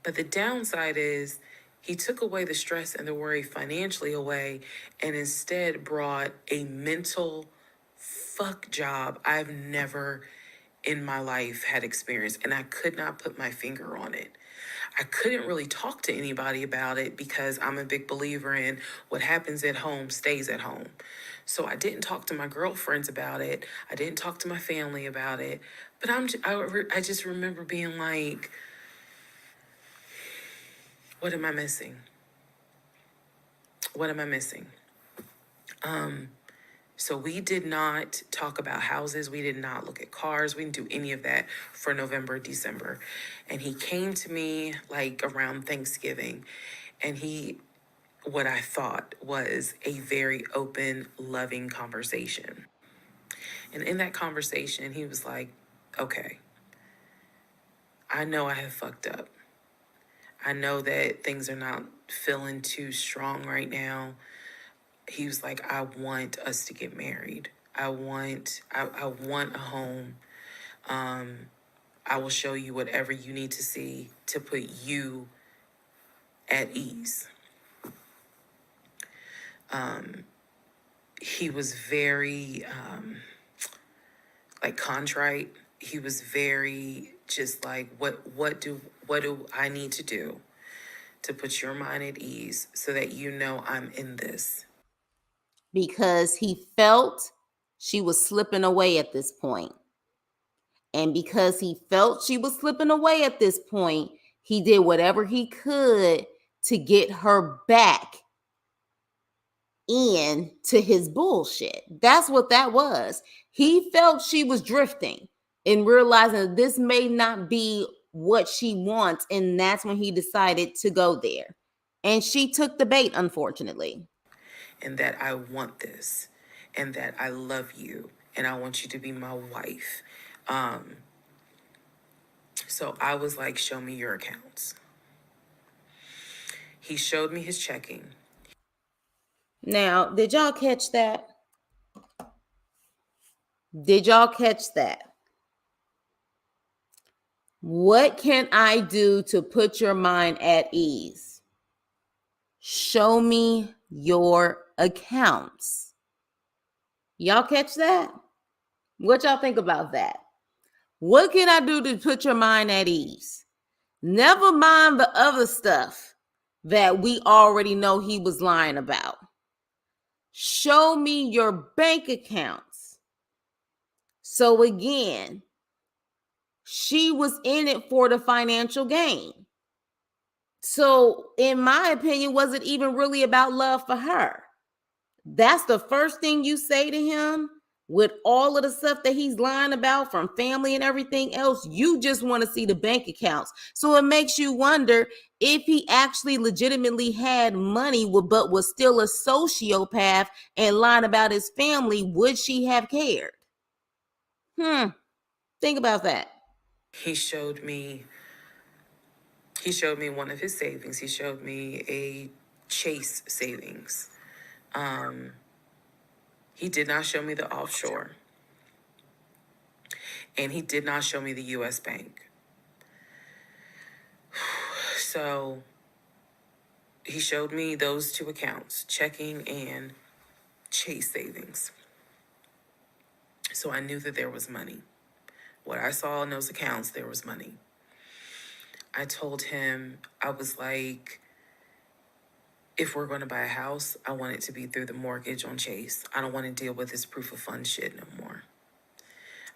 But the downside is he took away the stress and the worry financially away and instead brought a mental fuck job I've never in my life had experienced. And I could not put my finger on it. I couldn't really talk to anybody about it because I'm a big believer in what happens at home stays at home. So I didn't talk to my girlfriends about it. I didn't talk to my family about it. But I just remember being like, what am I missing? What am I missing? So we did not talk about houses. We did not look at cars. We didn't do any of that for November, December. And he came to me like around Thanksgiving, and what I thought was a very open, loving conversation. And in that conversation, he was like, okay, I know I have fucked up. I know that things are not feeling too strong right now. He was like, I want us to get married. I want a home. I will show you whatever you need to see to put you at ease. He was very like contrite. He was very just like, what do I need to do to put your mind at ease so that you know I'm in this? Because he felt she was slipping away at this point. And because he felt she was slipping away at this point, he did whatever he could to get her back into his bullshit. That's what that was. He felt she was drifting and realizing that this may not be what she wants. And that's when he decided to go there. And she took the bait, unfortunately. And that I want this and that I love you and I want you to be my wife. So I was like, show me your accounts. He showed me his checking. Now, did y'all catch that? Did y'all catch that? What can I do to put your mind at ease? Show me your accounts. Y'all catch that? What y'all think about that? What can I do to put your mind at ease? Never mind the other stuff that we already know he was lying about. Show me your bank accounts. So again, she was in it for the financial gain. So, in my opinion, was it even really about love for her? That's the first thing you say to him with all of the stuff that he's lying about from family and everything else. You just want to see the bank accounts. So it makes you wonder if he actually legitimately had money, but was still a sociopath and lying about his family. Would she have cared? Think about that. He showed me he showed me one of his savings. He showed me a Chase savings. He did not show me the offshore, and he did not show me the US bank. So he showed me those two accounts, checking and Chase savings. So I knew that there was money. What I saw in those accounts, there was money. I told him, I was like, if we're going to buy a house, I want it to be through the mortgage on Chase. I don't want to deal with this proof of funds shit no more.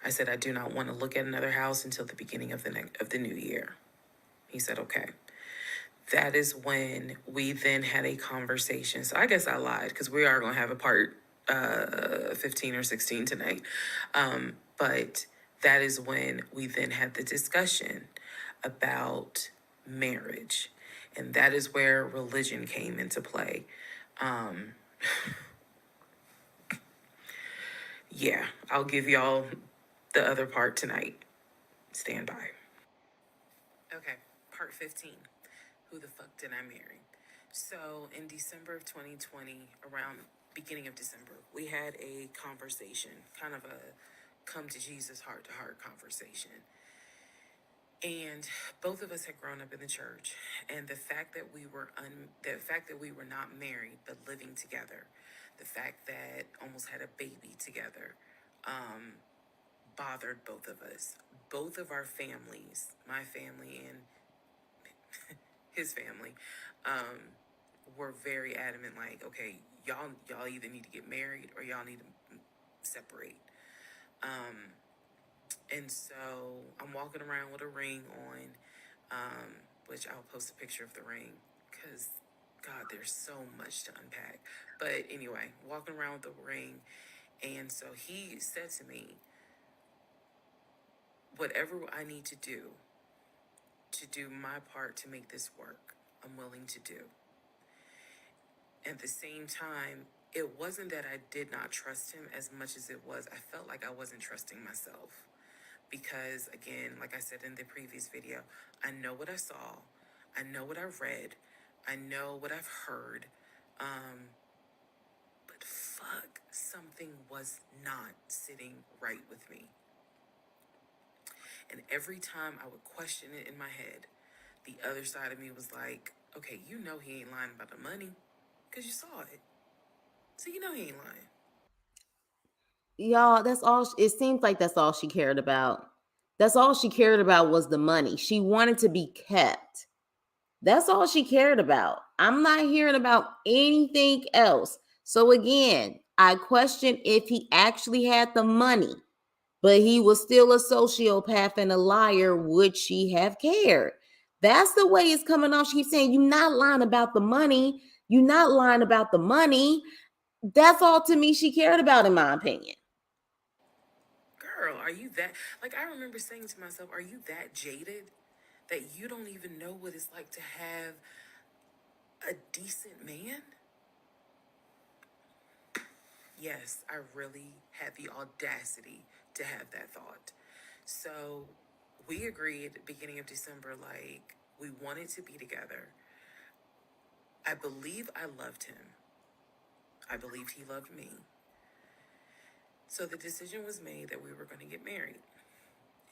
I said, I do not want to look at another house until the beginning of the new year. He said, okay. That is when we then had a conversation. So I guess I lied because we are going to have a part 15 or 16 tonight. But that is when we then had the discussion about marriage. And that is where religion came into play. Yeah, I'll give y'all the other part tonight. Stand by. Okay, part 15. Who the fuck did I marry? So in December of 2020, around beginning of December, we had a conversation, kind of a come to Jesus heart to heart conversation. And both of us had grown up in the church, and the fact that we were not married but living together, the fact that almost had a baby together, bothered both of us. Both of our families, my family and his family, were very adamant. Like, okay, y'all either need to get married or y'all need to separate. And so I'm walking around with a ring on, which I'll post a picture of the ring because, God, there's so much to unpack. But anyway, walking around with the ring. And so he said to me, whatever I need to do my part to make this work, I'm willing to do. At the same time, it wasn't that I did not trust him as much as it was I felt like I wasn't trusting myself. Because again, like I said in the previous video, I know what I saw, I know what I've read, I know what I've heard, but fuck, something was not sitting right with me. And every time I would question it in my head, the other side of me was like, okay, you know he ain't lying about the money because you saw it. So you know he ain't lying. Y'all, that's all. It seems like that's all she cared about. That's all she cared about was the money. She wanted to be kept. That's all she cared about. I'm not hearing about anything else. So again, I question if he actually had the money, but he was still a sociopath and a liar. Would she have cared? That's the way it's coming off. She keeps saying, you're not lying about the money. You're not lying about the money. That's all to me she cared about, in my opinion. Girl, are you that? Like, I remember saying to myself, are you that jaded that you don't even know what it's like to have a decent man? Yes, I really had the audacity to have that thought. So we agreed beginning of December, like, we wanted to be together. I believe I loved him. I believed he loved me. So the decision was made that we were going to get married.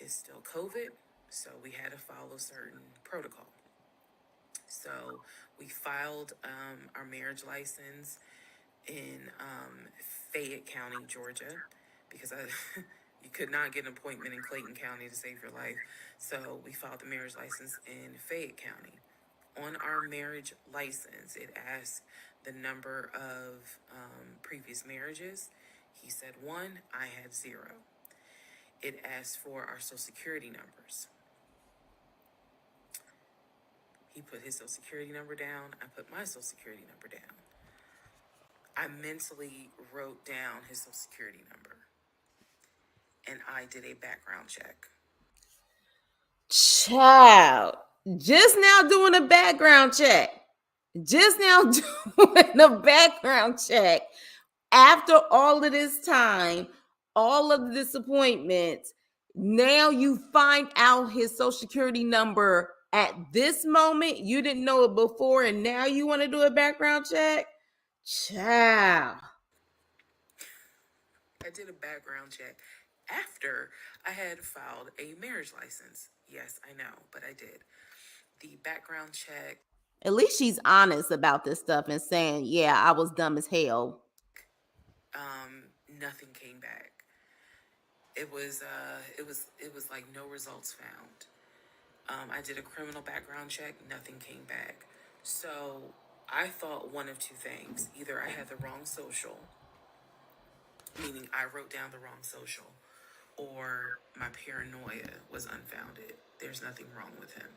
It's still COVID, so we had to follow certain protocol. So we filed our marriage license in Fayette County, Georgia, because you could not get an appointment in Clayton County to save your life. So we filed the marriage license in Fayette County. On our marriage license, it asked the number of previous marriages. He said one, I had zero. It asked for our social security numbers. He put his social security number down. I put my social security number down. I mentally wrote down his social security number and I did a background check. Child, just now doing a background check. Just now doing a background check. After all of this time, all of the disappointments, now you find out his social security number at this moment. You didn't know it before, and now you want to do a background check? Child. I did a background check after I had filed a marriage license. Yes, I know, but I did. The background check, At least she's honest about this stuff and saying, yeah, I was dumb as hell. nothing came back. It was like no results found. I did a criminal background check, nothing came back. So I thought one of two things. Either I had the wrong social, meaning I wrote down the wrong social, or my paranoia was unfounded. There's nothing wrong with him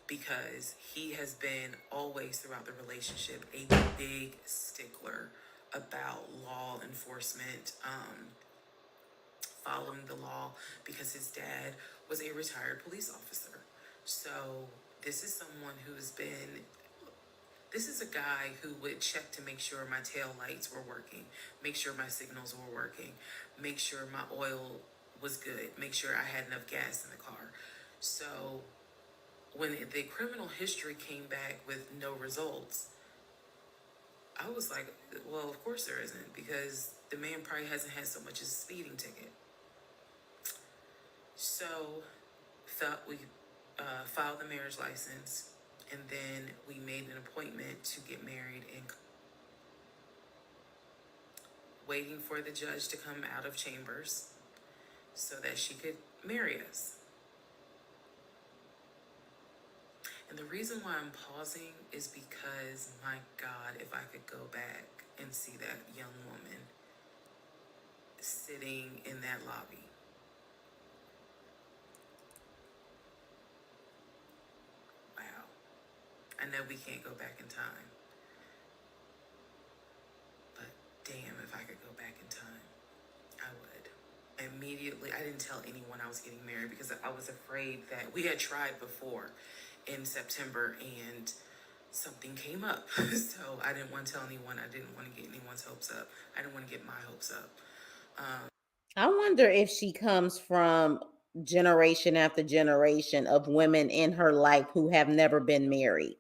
because he has been always throughout the relationship a big stickler about law enforcement, following the law because his dad was a retired police officer. So this is someone who's been this is a guy who would check to make sure my tail lights were working, make sure my signals were working, make sure my oil was good, make sure I had enough gas in the car. So when the criminal history came back with no results, I was like, well, of course there isn't, because the man probably hasn't had so much as a speeding ticket. So we filed the marriage license, and then we made an appointment to get married and waiting for the judge to come out of chambers so that she could marry us. And the reason why I'm pausing is because, my God, if I could go back and see that young woman sitting in that lobby. Wow. I know we can't go back in time, but damn, if I could go back in time, I would. Immediately, I didn't tell anyone I was getting married because I was afraid that we had tried before in September and something came up. So I didn't want to tell anyone. I didn't want to get anyone's hopes up. I didn't want to get my hopes up. I wonder if she comes from generation after generation of women in her life who have never been married.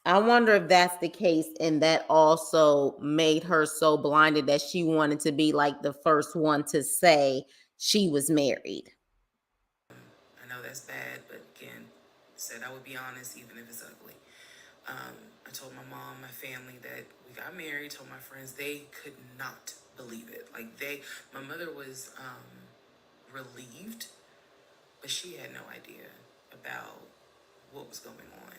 I wonder if that's the case, and that also made her so blinded that she wanted to be like the first one to say she was married. I know that's bad, but again, said I would be honest even if it's ugly. I told my mom, my family that we got married, told my friends, they could not believe it. My mother was relieved, but she had no idea about what was going on.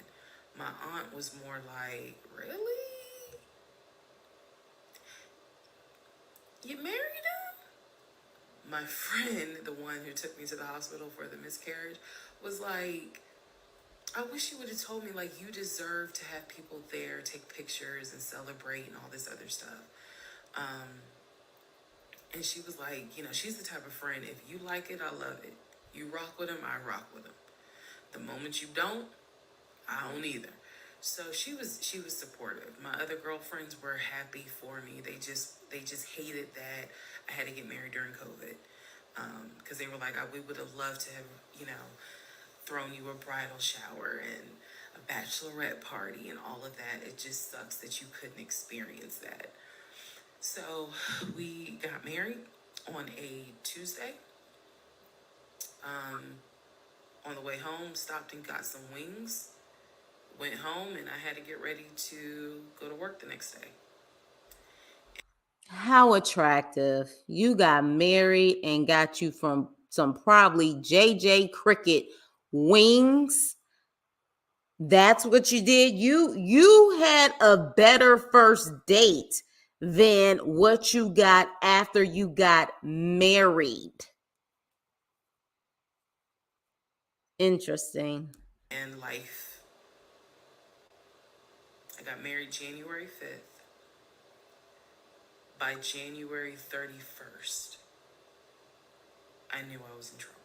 My aunt was more like, really? You married him? My friend, the one who took me to the hospital for the miscarriage, was like, I wish you would have told me, like, you deserve to have people there, take pictures and celebrate and all this other stuff. And she was like, she's the type of friend, if you like it, I love it. You rock with him, I rock with him. The moment you don't, I don't either. So she was supportive. My other girlfriends were happy for me. They just hated that I had to get married during COVID. Because they were like, we would have loved to have, thrown you a bridal shower and a bachelorette party and all of that. It just sucks that you couldn't experience that. So we got married on a Tuesday. Um, on the way home, stopped and got some wings. Went home, and I had to get ready to go to work the next day. How attractive. You got married and got you from some probably JJ Cricket wings. That's what you did. You had a better first date than what you got after you got married. Interesting. And life. I got married January 5th. By January 31st, I knew I was in trouble.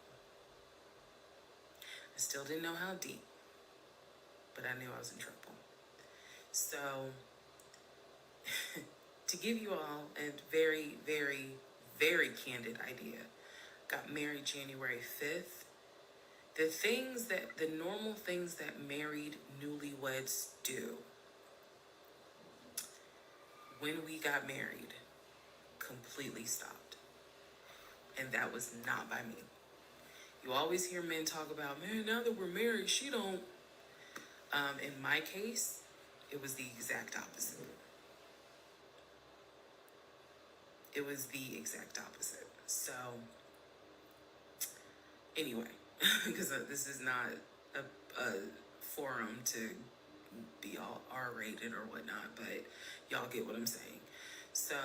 I still didn't know how deep, but I knew I was in trouble. So, to give you all a very, very, very candid idea, got married January 5th. The normal things that married newlyweds do when we got married completely stopped. And that was not by me. You always hear men talk about, man, now that we're married, she don't. In my case, it was the exact opposite. It was the exact opposite. So, anyway, because this is not a forum to be all R-rated or whatnot, but y'all get what I'm saying. So,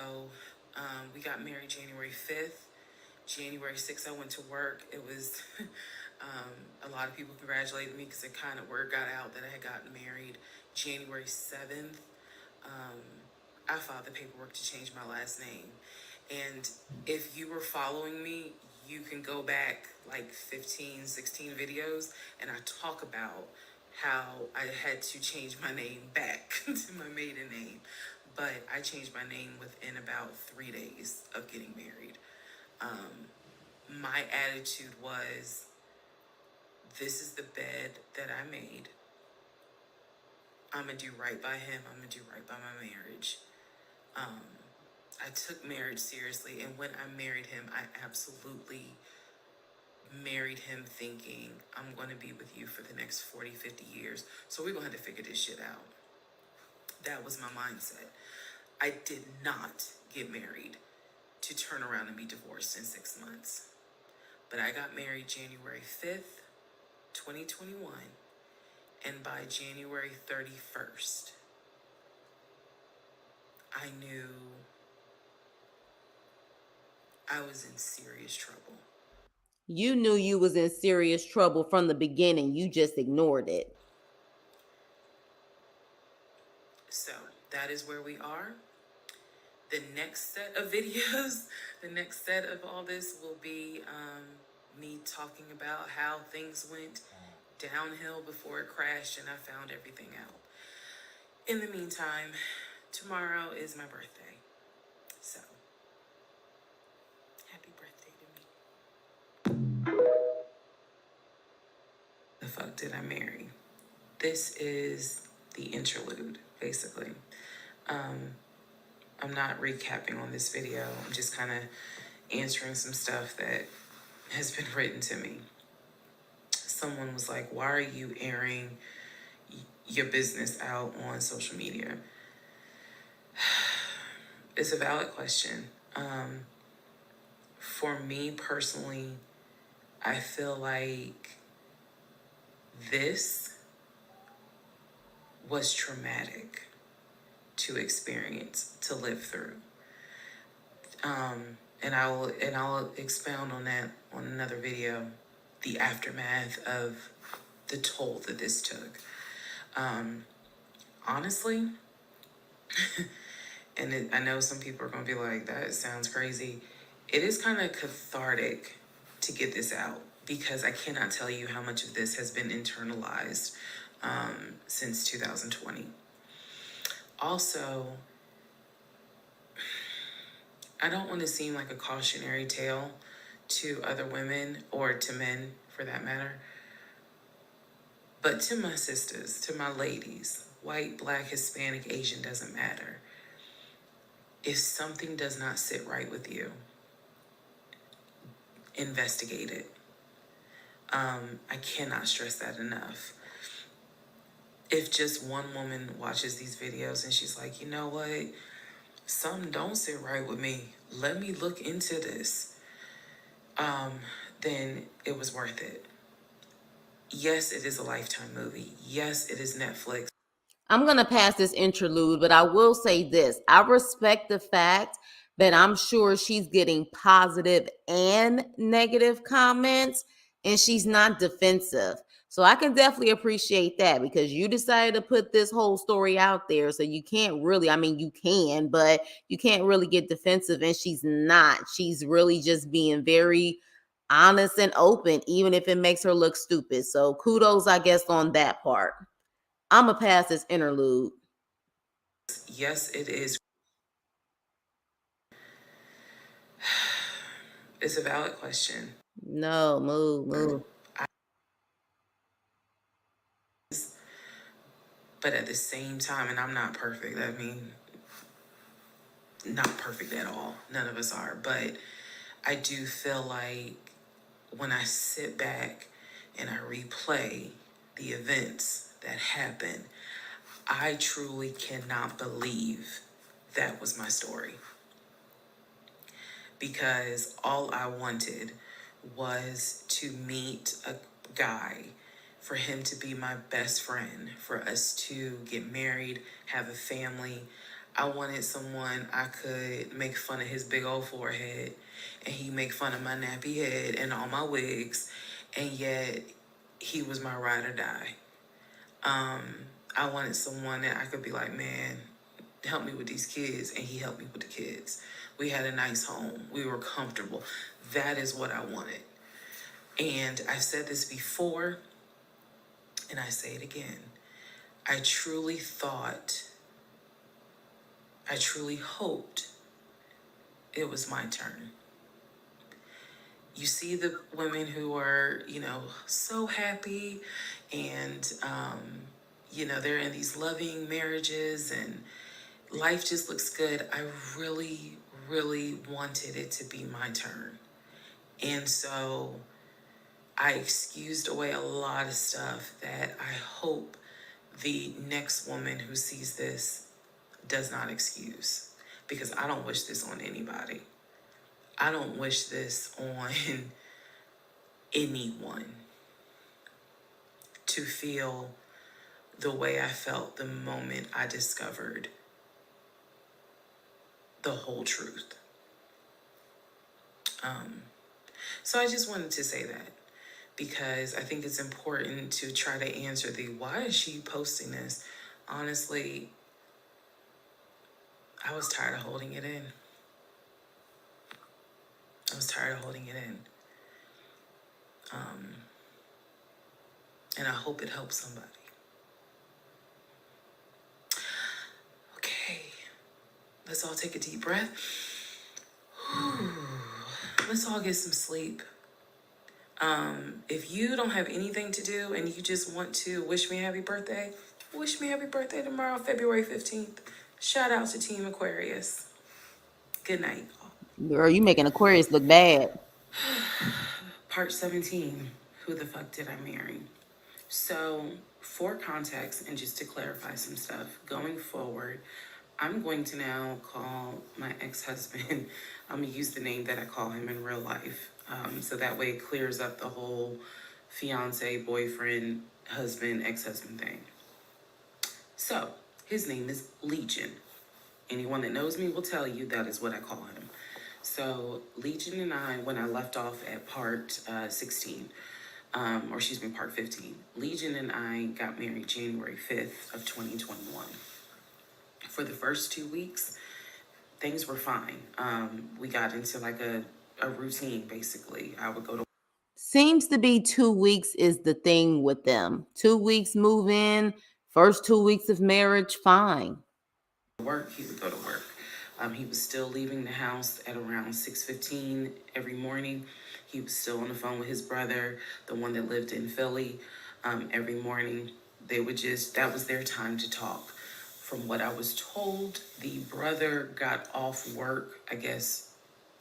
we got married January 5th. January 6th, I went to work. It was a lot of people congratulated me because it kind of word got out that I had gotten married. January 7th, I filed the paperwork to change my last name. And if you were following me, you can go back like 15, 16 videos, and I talk about how I had to change my name back to my maiden name. But I changed my name within about 3 days of getting married. My attitude was, this is the bed that I made. I'm going to do right by him. I'm going to do right by my marriage. I took marriage seriously. And when I married him, I absolutely married him thinking, I'm going to be with you for the next 40, 50 years. So we're going to have to figure this shit out. That was my mindset. I did not get married to turn around and be divorced in 6 months. But I got married January 5th, 2021. And by January 31st, I knew I was in serious trouble. You knew you was in serious trouble from the beginning. You just ignored it. So that is where we are. The next set of videos, the next set of all this will be me talking about how things went downhill before it crashed and I found everything out. In the meantime, tomorrow is my birthday. So, happy birthday to me. The fuck did I marry? This is the interlude, basically. I'm not recapping on this video. I'm just kind of answering some stuff that has been written to me. Someone was like, why are you airing your business out on social media? It's a valid question. For me personally, I feel like this was traumatic to experience, to live through. And I'll expound on that on another video, the aftermath of the toll that this took. Honestly, I know some people are going to be like, that sounds crazy. It is kind of cathartic to get this out because I cannot tell you how much of this has been internalized since 2020. Also, I don't want to seem like a cautionary tale to other women or to men for that matter, but to my sisters, to my ladies, white, black, Hispanic, Asian, doesn't matter. If something does not sit right with you, investigate it. I cannot stress that enough. If just one woman watches these videos and she's like, you know what, something don't sit right with me, let me look into this, then it was worth it. Yes, it is a Lifetime movie. Yes, it is Netflix. I'm going to pass this interlude, but I will say this. I respect the fact that I'm sure she's getting positive and negative comments and she's not defensive. So I can definitely appreciate that because you decided to put this whole story out there. So you can't really, I mean, you can, but you can't really get defensive. And she's not. She's really just being very honest and open, even if it makes her look stupid. So kudos, I guess, on that part. I'm going to pass this interlude. Yes, it is. It's a valid question. No, move, move. But at the same time, and I'm not perfect, I mean, not perfect at all. None of us are. But I do feel like when I sit back and I replay the events that happened, I truly cannot believe that was my story. Because all I wanted was to meet a guy, for him to be my best friend, for us to get married, have a family. I wanted someone I could make fun of his big old forehead and he make fun of my nappy head and all my wigs, and yet he was my ride or die. I wanted someone that I could be like, man, help me with these kids, and he helped me with the kids. We had a nice home. We were comfortable. That is what I wanted. And I've said this before, and I say it again. I truly thought, I truly hoped it was my turn. You see the women who are, so happy and, they're in these loving marriages and life just looks good. I really, really wanted it to be my turn. And so I excused away a lot of stuff that I hope the next woman who sees this does not excuse, because I don't wish this on anybody. I don't wish this on anyone to feel the way I felt the moment I discovered the whole truth. So I just wanted to say that because I think it's important to try to answer the why is she posting this? Honestly, I was tired of holding it in. I was tired of holding it in. And I hope it helps somebody. Okay, let's all take a deep breath. Let's all get some sleep. If you don't have anything to do and you just want to wish me happy birthday, wish me happy birthday tomorrow, February 15th. Shout out to Team Aquarius. Good night. Girl, you making Aquarius look bad. Part 17, who the fuck did I marry? So, for context and just to clarify some stuff, going forward, I'm going to now call my ex-husband, I'm going to use the name that I call him in real life. So that way it clears up the whole fiance, boyfriend, husband, ex-husband thing. So, his name is Legion. Anyone that knows me will tell you that is what I call him. So, Legion and I, when I left off at part 16, part 15, Legion and I got married January 5th of 2021. For the first 2 weeks, things were fine. We got into like a routine, basically. I would go to Seems to be 2 weeks is the thing with them. 2 weeks move in, first 2 weeks of marriage, fine. work, he would go to work. He was still leaving the house at around 6:15 every morning. He was still on the phone with his brother, the one that lived in Philly, every morning. They would just, that was their time to talk. From what I was told, the brother got off work. I guess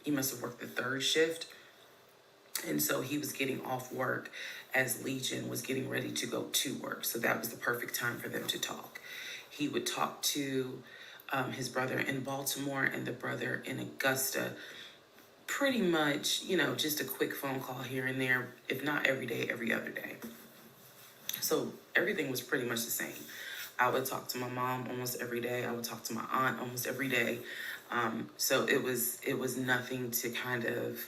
he must have worked the third shift. And so he was getting off work as Legion was getting ready to go to work. So that was the perfect time for them to talk. He would talk to his brother in Baltimore and the brother in Augusta. Pretty much, just a quick phone call here and there, if not every day, every other day. So everything was pretty much the same. I would talk to my mom almost every day. I would talk to my aunt almost every day. So it was nothing to kind of,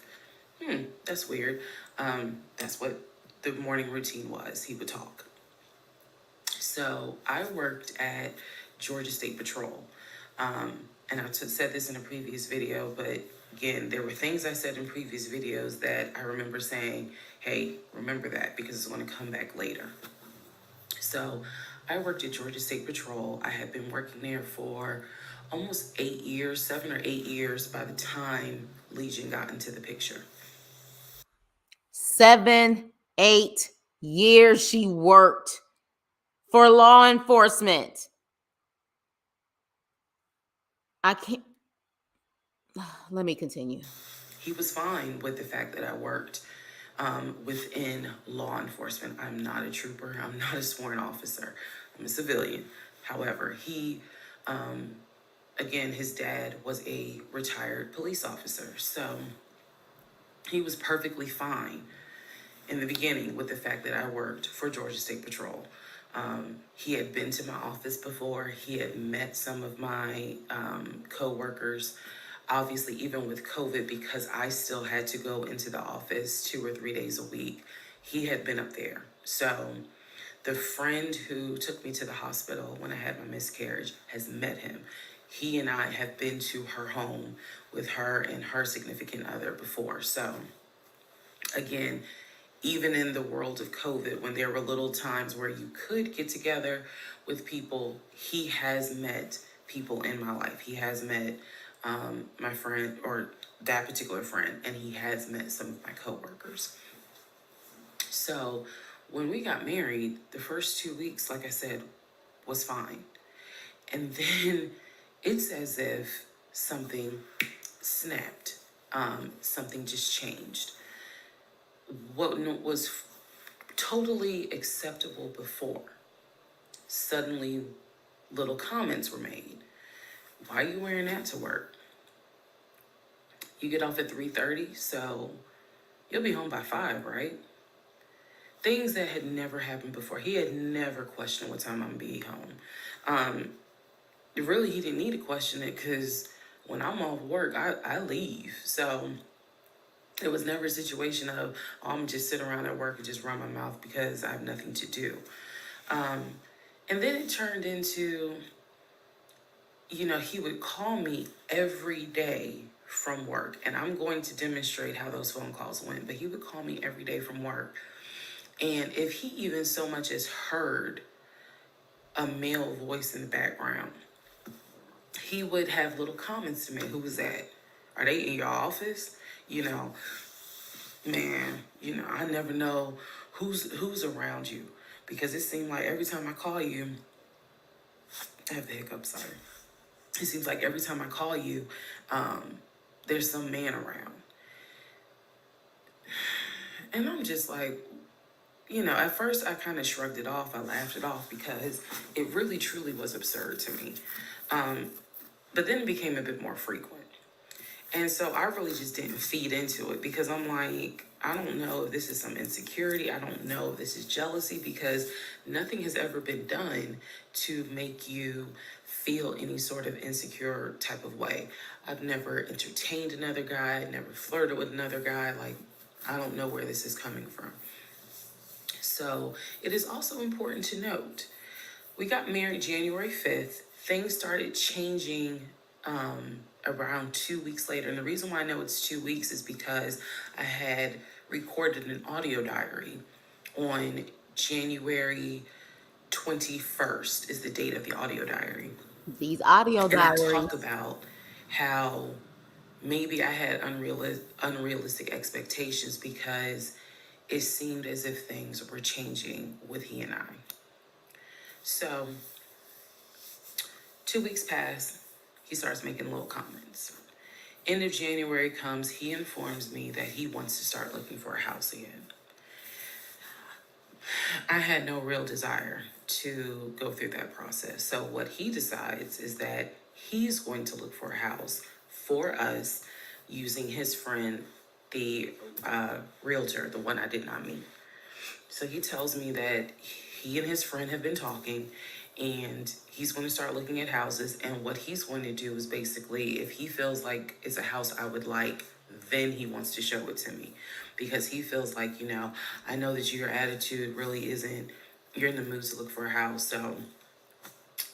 that's weird. That's what the morning routine was. He would talk. So I worked at Georgia State Patrol. And I said this in a previous video, but again, there were things I said in previous videos that I remember saying, hey, remember that because it's going to come back later. So I worked at Georgia State Patrol. I had been working there for almost 8 years, 7 or 8 years by the time Legion got into the picture. 7, 8 years she worked for law enforcement. I can't. Let me continue. He was fine with the fact that I worked within law enforcement. I'm not a trooper. I'm not a sworn officer. I'm a civilian. However, again, his dad was a retired police officer. So he was perfectly fine in the beginning with the fact that I worked for Georgia State Patrol. He had been to my office before. He had met some of my co-workers. Obviously, even with COVID, because I still had to go into the office 2 or 3 days a week, he had been up there. So the friend who took me to the hospital when I had my miscarriage has met him. He and I have been to her home with her and her significant other before. So again, even in the world of COVID, when there were little times where you could get together with people, he has met people in my life. He has met my friend, or that particular friend, and he has met some of my coworkers. So when we got married, the first 2 weeks, like I said, was fine. And then it's as if something snapped. Something just changed. What was totally acceptable before, suddenly little comments were made. Why are you wearing that to work? You get off at 3:30, so you'll be home by 5, right? Things that had never happened before. He had never questioned what time I'm gonna be home. Really, he didn't need to question it because when I'm off work, I leave. So it was never a situation of, oh, I'm just sit around at work and just run my mouth because I have nothing to do. And then it turned into, he would call me every day from work. And I'm going to demonstrate how those phone calls went. But he would call me every day from work. And if he even so much as heard a male voice in the background, he would have little comments to me. Who was that? Are they in your office? Man, I never know who's around you, because it seemed like every time I call you, I have the hiccups, sorry. It seems like every time I call you, there's some man around. And I'm just like, at first I kind of shrugged it off. I laughed it off because it really truly was absurd to me. But then it became a bit more frequent. And so I really just didn't feed into it because I'm like, I don't know if this is some insecurity. I don't know if this is jealousy, because nothing has ever been done to make you feel any sort of insecure type of way. I've never entertained another guy, never flirted with another guy. Like, I don't know where this is coming from. So it is also important to note, we got married January 5th. Things started changing around 2 weeks later. And the reason why I know it's 2 weeks is because I had recorded an audio diary on January 21st is the date of the audio diary. These audio And I diaries. talk about how maybe I had unrealistic expectations because it seemed as if things were changing with he and I. So 2 weeks pass. He starts making little comments. End of January comes, he informs me that he wants to start looking for a house again. I had no real desire to go through that process. So what he decides is that he's going to look for a house for us using his friend, the realtor, the one I did not meet. So he tells me that he and his friend have been talking and he's going to start looking at houses. And what he's going to do is basically, if he feels like it's a house I would like, then he wants to show it to me. Because he feels like, I know that your attitude really isn't, you're in the mood to look for a house. So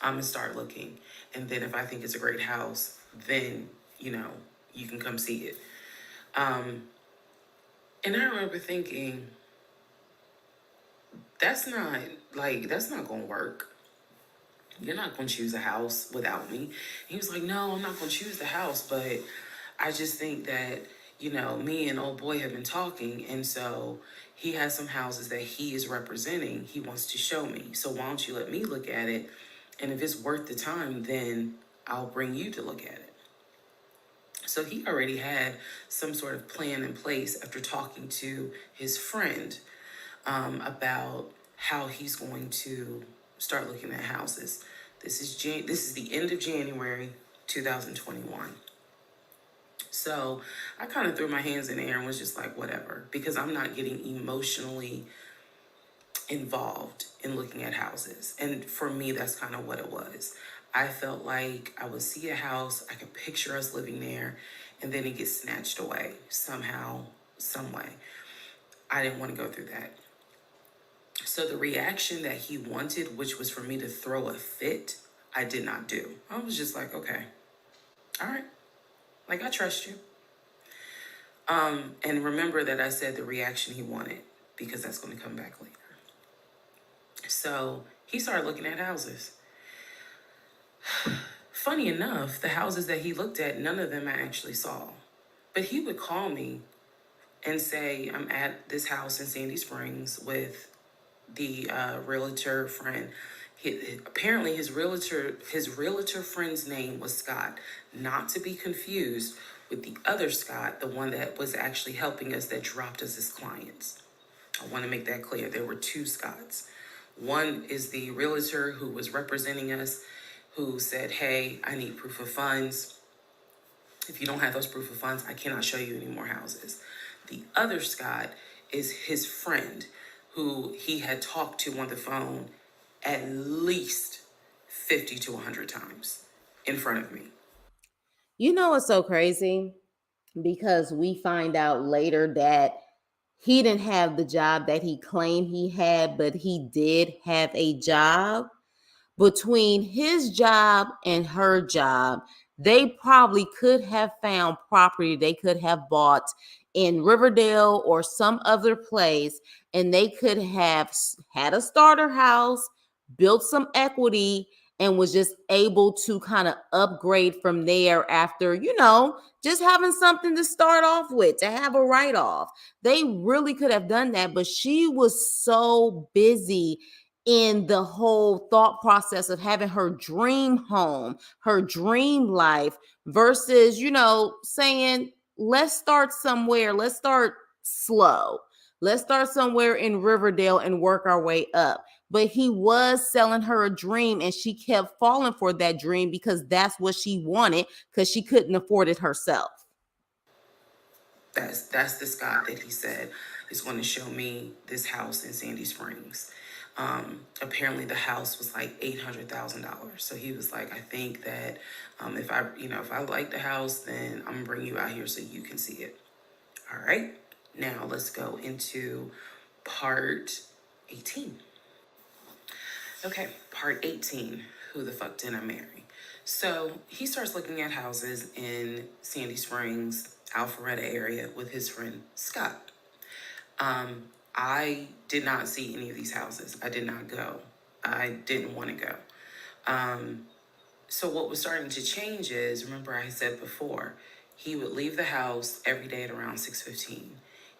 I'm going to start looking. And then if I think it's a great house, then, you can come see it. And I remember thinking, that's not gonna work. You're not gonna choose a house without me. He was like, no, I'm not gonna choose the house, but I just think that, me and old boy have been talking, and so he has some houses that he is representing. He wants to show me. So why don't you let me look at it? And if it's worth the time, then I'll bring you to look at it. So he already had some sort of plan in place after talking to his friend about how he's going to start looking at houses. This is the end of January 2021. So I kind of threw my hands in the air and was just like, whatever, because I'm not getting emotionally involved in looking at houses. And for me, that's kind of what it was. I felt like I would see a house, I could picture us living there, and then it gets snatched away somehow, some way. I didn't want to go through that. So the reaction that he wanted, which was for me to throw a fit, I did not do. I was just like, okay, all right, like I trust you. And remember that I said the reaction he wanted, because that's going to come back later. So he started looking at houses. Funny enough, the houses that he looked at, none of them I actually saw. But he would call me and say, I'm at this house in Sandy Springs with the realtor friend. Apparently his realtor friend's name was Scott, not to be confused with the other Scott, the one that was actually helping us, that dropped us as clients. I want to make that clear. There were two Scotts. One is the realtor who was representing us, who said, hey, I need proof of funds. If you don't have those proof of funds, I cannot show you any more houses. The other Scott is his friend, who he had talked to on the phone at least 50 to 100 times in front of me. You know what's so crazy? Because we find out later that he didn't have the job that he claimed he had, but he did have a job. Between his job and her job, they probably could have found property they could have bought in Riverdale or some other place, and they could have had a starter house, built some equity, and was just able to kind of upgrade from there after, just having something to start off with, to have a write off. They really could have done that, but she was so busy in the whole thought process of having her dream home, her dream life, versus, saying, let's start somewhere, let's start slow. Let's start somewhere in Riverdale and work our way up. But he was selling her a dream, and she kept falling for that dream because that's what she wanted, because she couldn't afford it herself. That's the Scott that he said is going to show me this house in Sandy Springs. Apparently the house was like $800,000. So he was like, I think that if I like the house, then I'm gonna bring you out here so you can see it. All right. Now let's go into part 18. Okay, part 18. Who the fuck did I marry? So he starts looking at houses in Sandy Springs, Alpharetta area with his friend Scott. I did not see any of these houses. I did not go. I didn't want to go. So what was starting to change is, remember I said before, he would leave the house every day at around 6:15.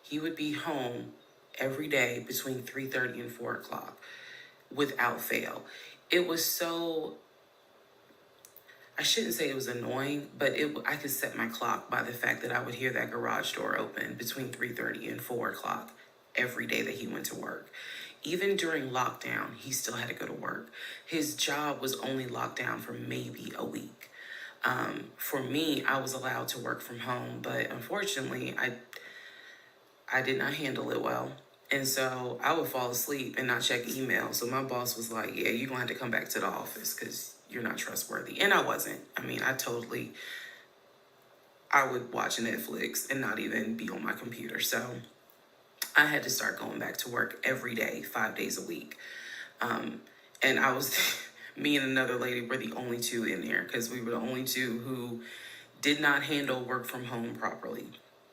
He would be home every day between 3:30 and 4 o'clock without fail. It was so I shouldn't say it was annoying, but I could set my clock by the fact that I would hear that garage door open between 3:30 and 4 o'clock every day that he went to work. Even during lockdown, he still had to go to work. His job was only locked down for maybe a week. For me, I was allowed to work from home, but unfortunately, I did not handle it well. And so I would fall asleep and not check email. So my boss was like, yeah, you're going to have to come back to the office because you're not trustworthy. And I wasn't. I mean, I would watch Netflix and not even be on my computer. So I had to start going back to work every day, 5 days a week. And I was, me and another lady were the only two in there because we were the only two who did not handle work from home properly.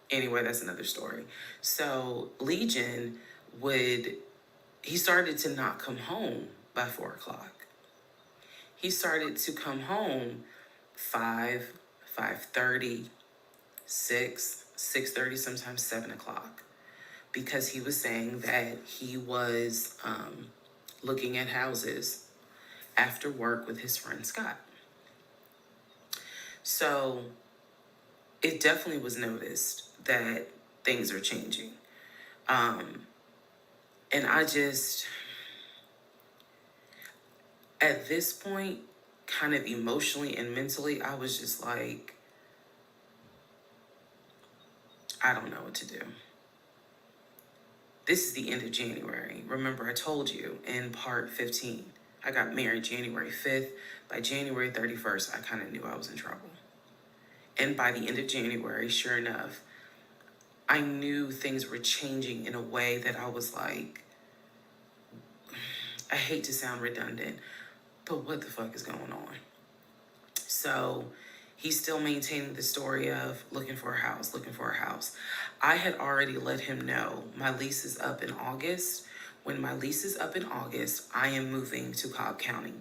Anyway, that's another story. So Legion would, he started to not come home by 4 o'clock. He started to come home 5, 5:30, 6:30, sometimes 7 o'clock, because he was saying that he was looking at houses after work with his friend Scott. So it definitely was noticed that things are changing. And at this point, kind of emotionally and mentally, I was just like, I don't know what to do. This is the end of January. Remember, I told you in part 15, I got married January 5th. By January 31st, I kind of knew I was in trouble. And by the end of January, sure enough, I knew things were changing in a way that I was like, I hate to sound redundant, but what the fuck is going on? So he's still maintaining the story of looking for a house, looking for a house. I had already let him know my lease is up in August. When my lease is up in August, I am moving to Cobb County.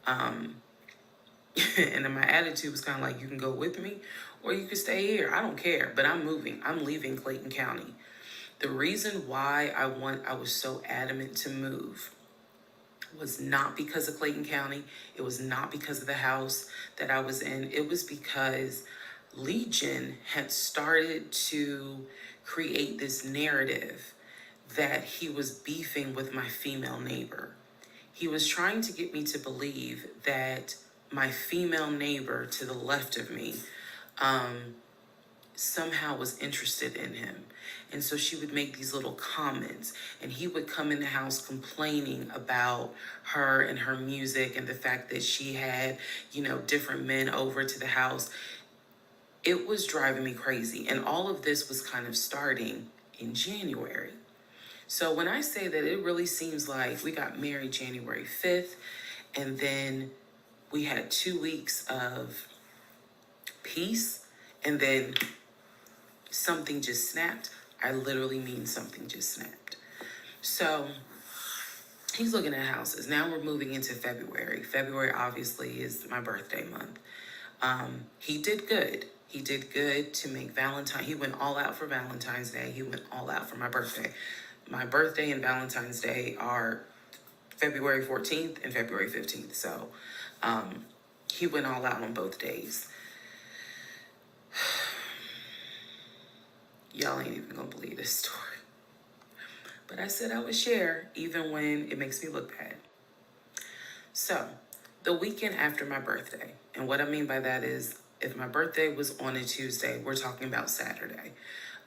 And then my attitude was kind of like, you can go with me or you can stay here. I don't care, but I'm moving. I'm leaving Clayton County. The reason why I was so adamant to move was not because of Clayton County. It was not because of the house that I was in. It was because Legion had started to create this narrative that he was beefing with my female neighbor. He was trying to get me to believe that my female neighbor to the left of me somehow was interested in him. And so she would make these little comments, and he would come in the house complaining about her and her music and the fact that she had, different men over to the house. It was driving me crazy. And all of this was kind of starting in January. So when I say that, it really seems like we got married January 5th, and then we had 2 weeks of peace, and then something just snapped. I literally mean something just snapped. So he's looking at houses. Now we're moving into February. February obviously is my birthday month. He did good. He did good to make Valentine. He went all out for Valentine's Day. He went all out for my birthday. My birthday and Valentine's Day are February 14th and February 15th. So he went all out on both days. Y'all ain't even gonna believe this story. But I said I would share even when it makes me look bad. So, the weekend after my birthday, and what I mean by that is if my birthday was on a Tuesday, we're talking about Saturday.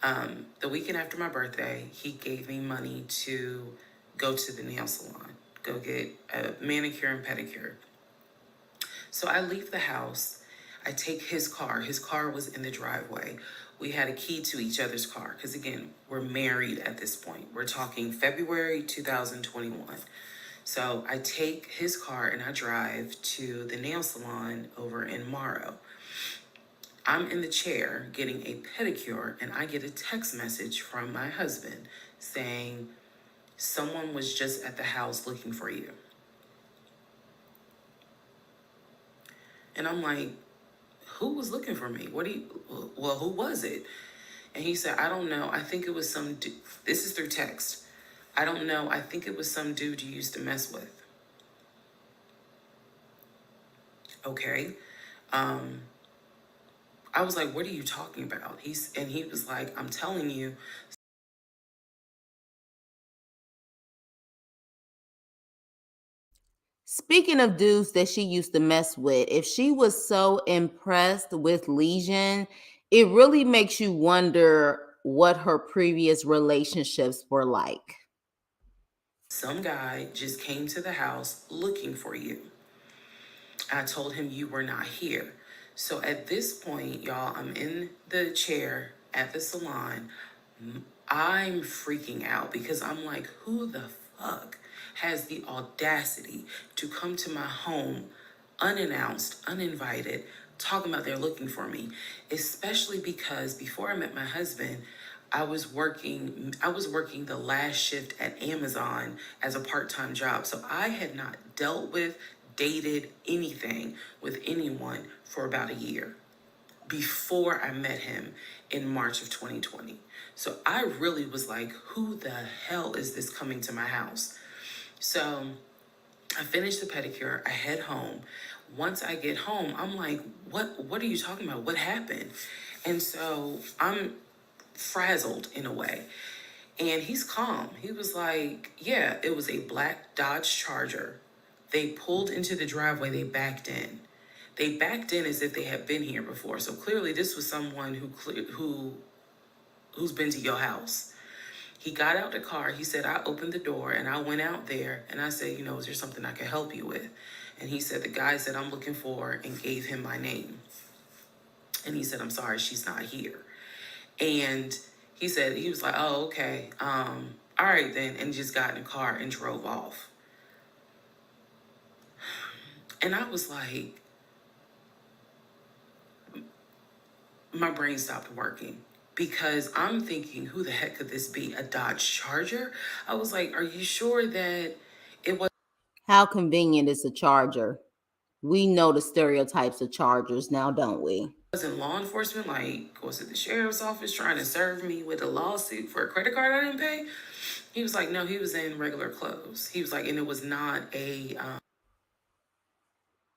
The weekend after my birthday, he gave me money to go to the nail salon, go get a manicure and pedicure. So I leave the house. I take his car. His car was in the driveway. We had a key to each other's car because, again, we're married at this point. We're talking February 2021. So I take his car and I drive to the nail salon over in Morrow. I'm in the chair getting a pedicure and I get a text message from my husband saying, someone was just at the house looking for you. And I'm like, who was looking for me? Who was it? And he said, I don't know. I think it was some dude. This is through text. I don't know. I think it was some dude you used to mess with. Okay. Um, I was like, what are you talking about? He was like, I'm telling you. Speaking of dudes that she used to mess with, if she was so impressed with Legion, it really makes you wonder what her previous relationships were like. Some guy just came to the house looking for you. I told him you were not here. So at this point, y'all, I'm in the chair at the salon. I'm freaking out because I'm like, who the fuck has the audacity to come to my home unannounced, uninvited, talking about they're looking for me? Especially because before I met my husband, I was working the last shift at Amazon as a part-time job. So I had not dealt with, dated anything with anyone for about a year before I met him in March of 2020. So I really was like, who the hell is this coming to my house? So I finish the pedicure, I head home. Once I get home, I'm like, what are you talking about? What happened? And so I'm frazzled in a way. And he's calm. He was like, yeah, it was a black Dodge Charger. They pulled into the driveway, they backed in. They backed in as if they had been here before. So clearly this was someone who's been to your house. He got out the car. He said, I opened the door and I went out there and I said, is there something I can help you with? And he said, the guy said I'm looking for, and gave him my name. And he said, I'm sorry, she's not here. And he was like, oh, okay. All right then. And just got in the car and drove off. And I was like, my brain stopped working because I'm thinking, who the heck could this be? A Dodge Charger? I was like, are you sure that it How convenient is a charger? We know the stereotypes of chargers now, don't we? wasn't law enforcement? Like, was it the sheriff's office trying to serve me with a lawsuit for a credit card I didn't pay? He was like, no, he was in regular clothes. He was like, and it was not a,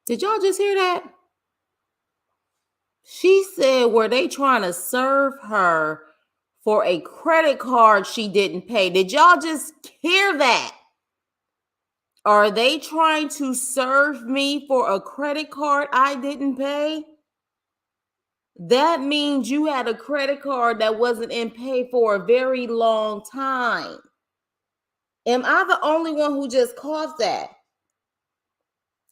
Did y'all just hear that? She said, were they trying to serve her for a credit card she didn't pay? Did y'all just hear that? Are they trying to serve me for a credit card I didn't pay? That means you had a credit card that wasn't in pay for a very long time. Am I the only one who just caught that?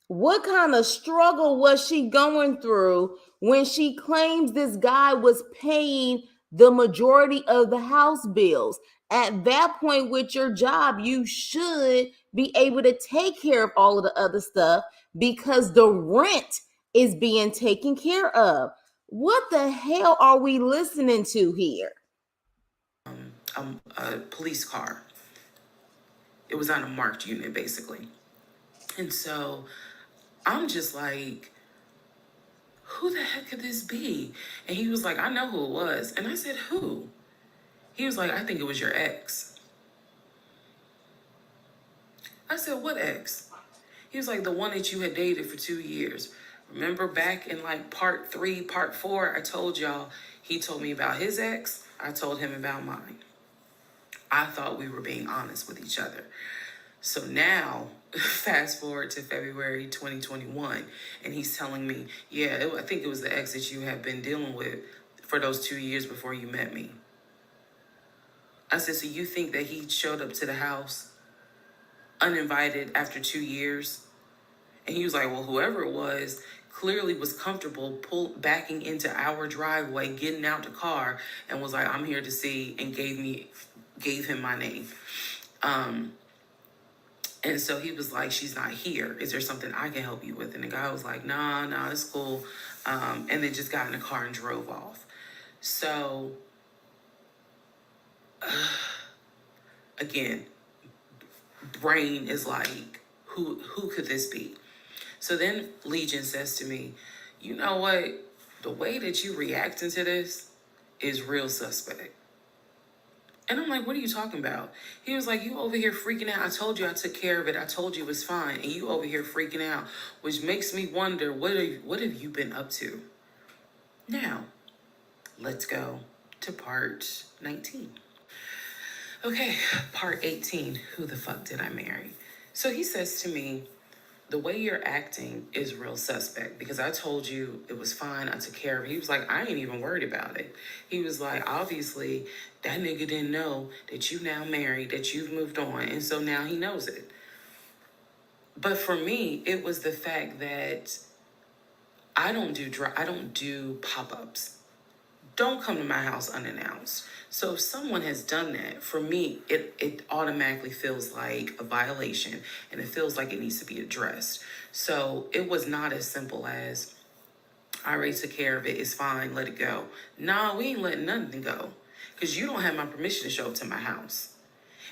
What kind of struggle was she going through when she claims this guy was paying the majority of the house bills? At that point, with your job, you should be able to take care of all of the other stuff because the rent is being taken care of. What the hell are we listening to here? a police car. It was on a marked unit, basically. And so I'm just like, who the heck could this be? And he was like, I know who it was. And I said, who? He was like, I think it was your ex. I said, what ex? He was like, the one that you had dated for 2 years. Remember back in like part 3, part 4, I told y'all, he told me about his ex. I told him about mine. I thought we were being honest with each other. So now, fast forward to February 2021, and he's telling me, yeah, I think it was the ex that you had been dealing with for those 2 years before you met me. I said, so you think that he showed up to the house uninvited after 2 years? And he was like, well, whoever it was clearly was comfortable backing into our driveway, getting out the car, and was like, I'm here to see, and gave him my name. And so he was like, she's not here. Is there something I can help you with? And the guy was like, nah, it's cool. And then just got in the car and drove off. So again, brain is like, who could this be? So then Legion says to me, you know what? The way that you reacting to this is real suspect. And I'm like, what are you talking about? He was like, you over here freaking out. I told you I took care of it. I told you it was fine. And you over here freaking out, which makes me wonder, what have you been up to? Now, let's go to part 19. Okay, part 18. Who the fuck did I marry? So he says to me, the way you're acting is real suspect because I told you it was fine. I took care of it. He was like, I ain't even worried about it. He was like, obviously, that nigga didn't know that you now married, that you've moved on. And so now he knows it. But for me, it was the fact that I don't do pop-ups. Don't come to my house unannounced. So if someone has done that, for me, it automatically feels like a violation and it feels like it needs to be addressed. So it was not as simple as, I already took care of it, it's fine, let it go. Nah, we ain't letting nothing go because you don't have my permission to show up to my house.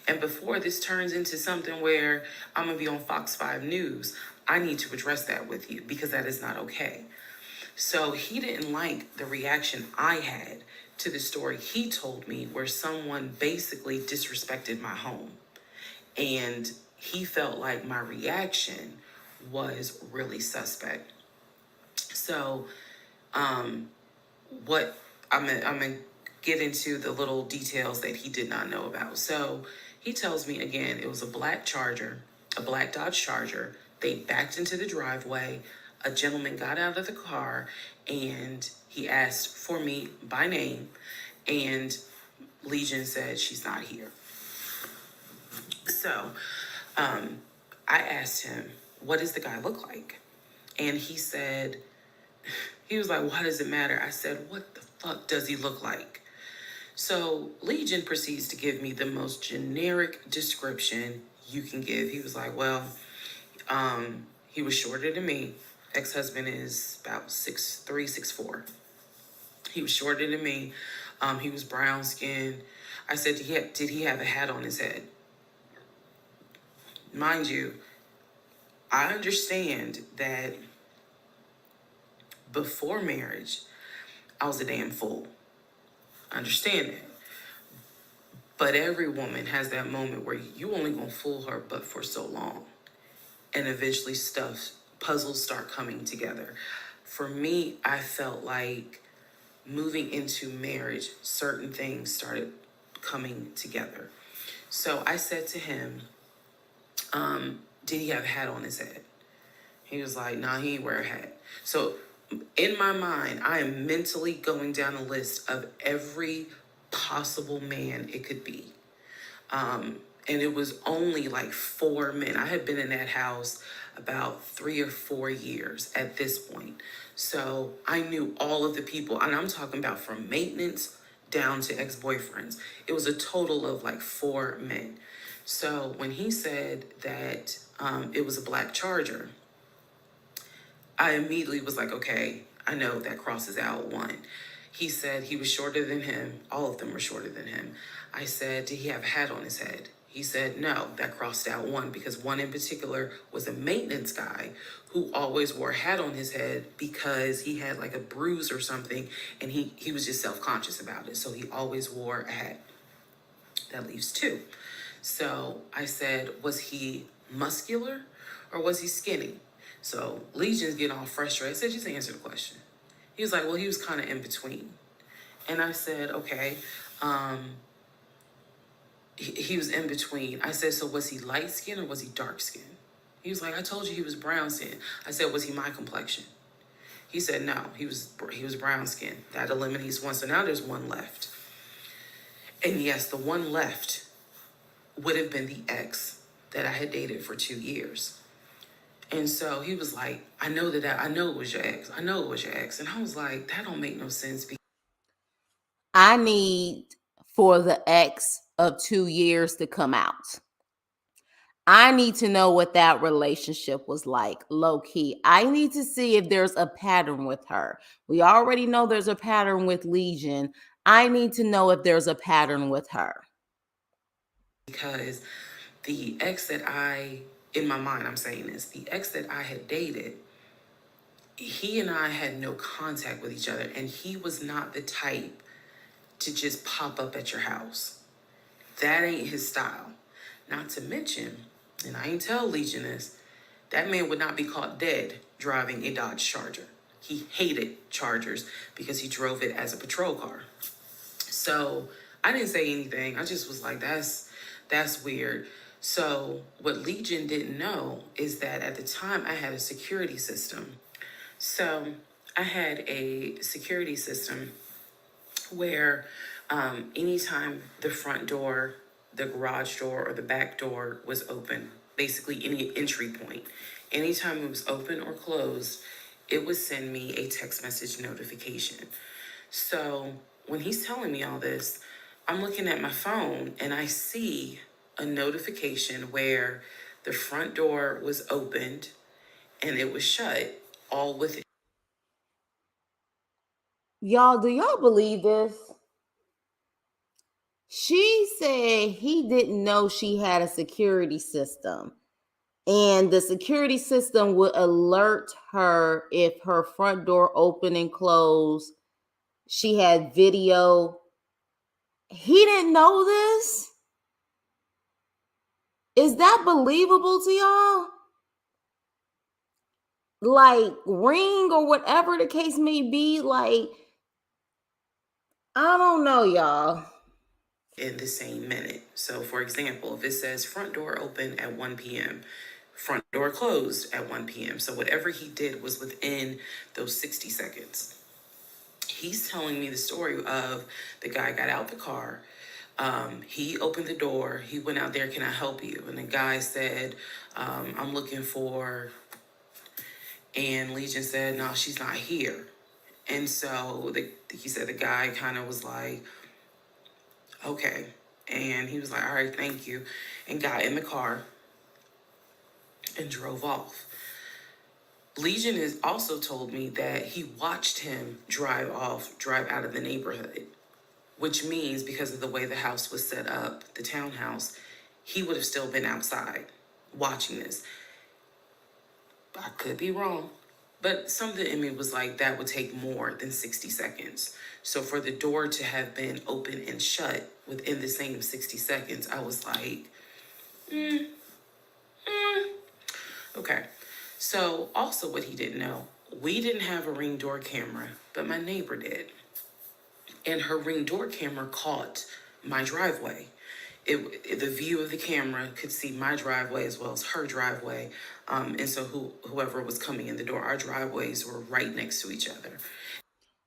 And before this turns into something where I'm going to be on Fox 5 News, I need to address that with you because that is not okay. So he didn't like the reaction I had to the story he told me where someone basically disrespected my home. And he felt like my reaction was really suspect. So what I'm gonna get into the little details that he did not know about. So he tells me again, it was a black Charger, a black Dodge Charger. They backed into the driveway. A gentleman got out of the car and he asked for me by name, and Legion said she's not here. So I asked him, what does the guy look like? And he said, he was like, why does it matter? I said, what the fuck does he look like? So Legion proceeds to give me the most generic description you can give. He was like, well, he was shorter than me. Ex-husband is about 6'3", 6'4". He was shorter than me. He was brown skinned. I said, did he have a hat on his head? Mind you, I understand that before marriage, I was a damn fool. I understand that. But every woman has that moment where you only gonna fool her but for so long. And eventually puzzles start coming together. For me, I felt like moving into marriage, certain things started coming together. So I said to him, did he have a hat on his head? He was like, nah, he ain't wear a hat. So in my mind, I am mentally going down a list of every possible man it could be. And it was only like 4 men. I had been in that house about 3 or 4 years at this point. So I knew all of the people, and I'm talking about from maintenance down to ex-boyfriends. It was a total of like 4 men. So when he said that it was a black Charger, I immediately was like, okay, I know that crosses out one. He said he was shorter than him. All of them were shorter than him. I said, did he have a hat on his head? He said, no, that crossed out one because one in particular was a maintenance guy who always wore a hat on his head because he had like a bruise or something and he was just self-conscious about it. So he always wore a hat. That leaves 2. So I said, was he muscular or was he skinny? So Legion's getting all frustrated. I said, just answer the question. He was like, well, he was kind of in between. And I said, okay. He was in between. I said, so was he light skinned or was he dark skinned? He was like, I told you he was brown skinned. I said, was he my complexion? He said, no, he was brown skinned. That eliminates one. So now there's one left. And yes, the one left would have been the ex that I had dated for 2 years. And so he was like, I know it was your ex. I know it was your ex. And I was like, that don't make no sense. I need for the ex of 2 years to come out. I need to know what that relationship was like, low key. I need to see if there's a pattern with her. We already know there's a pattern with Legion. I need to know if there's a pattern with her. Because the ex that in my mind, I'm saying this, the ex that I had dated, he and I had no contact with each other, and he was not the type to just pop up at your house. That ain't his style. Not to mention, and I ain't tell Legion this, that man would not be caught dead driving a Dodge Charger. He hated Chargers because he drove it as a patrol car. So I didn't say anything. I just was like, that's weird. So what Legion didn't know is that at the time I had a security system. So I had a security system where anytime the front door, the garage door, or the back door was open, basically any entry point, anytime it was open or closed, it would send me a text message notification. So when he's telling me all this, I'm looking at my phone and I see a notification where the front door was opened and it was shut, all within. Y'all, do y'all believe this? She said he didn't know she had a security system. And the security system would alert her if her front door opened and closed. She had video. He didn't know this? Is that believable to y'all? Like Ring or whatever the case may be, like I don't know, y'all. In the same minute. So, for example, if it says front door open at 1 p.m., front door closed at 1 p.m. So, whatever he did was within those 60 seconds. He's telling me the story of the guy got out the car. He opened the door. He went out there, can I help you? And the guy said, I'm looking for, and Legion said, no, she's not here. And so he said the guy kind of was like, okay. And he was like, all right, thank you. And got in the car and drove off. Legion has also told me that he watched him drive out of the neighborhood, which means because of the way the house was set up, the townhouse, he would have still been outside watching this. I could be wrong, but something in me was like, that would take more than 60 seconds. So for the door to have been open and shut within the same 60 seconds, I was like, okay. So also what he didn't know, we didn't have a Ring door camera, but my neighbor did. And her Ring door camera caught my driveway. The view of the camera could see my driveway as well as her driveway. And so whoever was coming in the door, our driveways were right next to each other.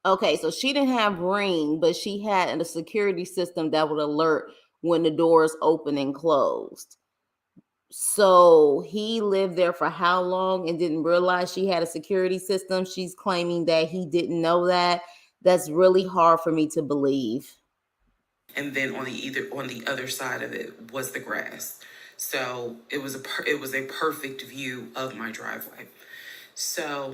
Okay, so she didn't have Ring, but she had a security system that would alert when the doors open and closed. So he lived there for how long and didn't realize she had a security system? She's claiming that he didn't know that. That's really hard for me to believe. And then on the other side of it was the grass. So it was a perfect view of my driveway. So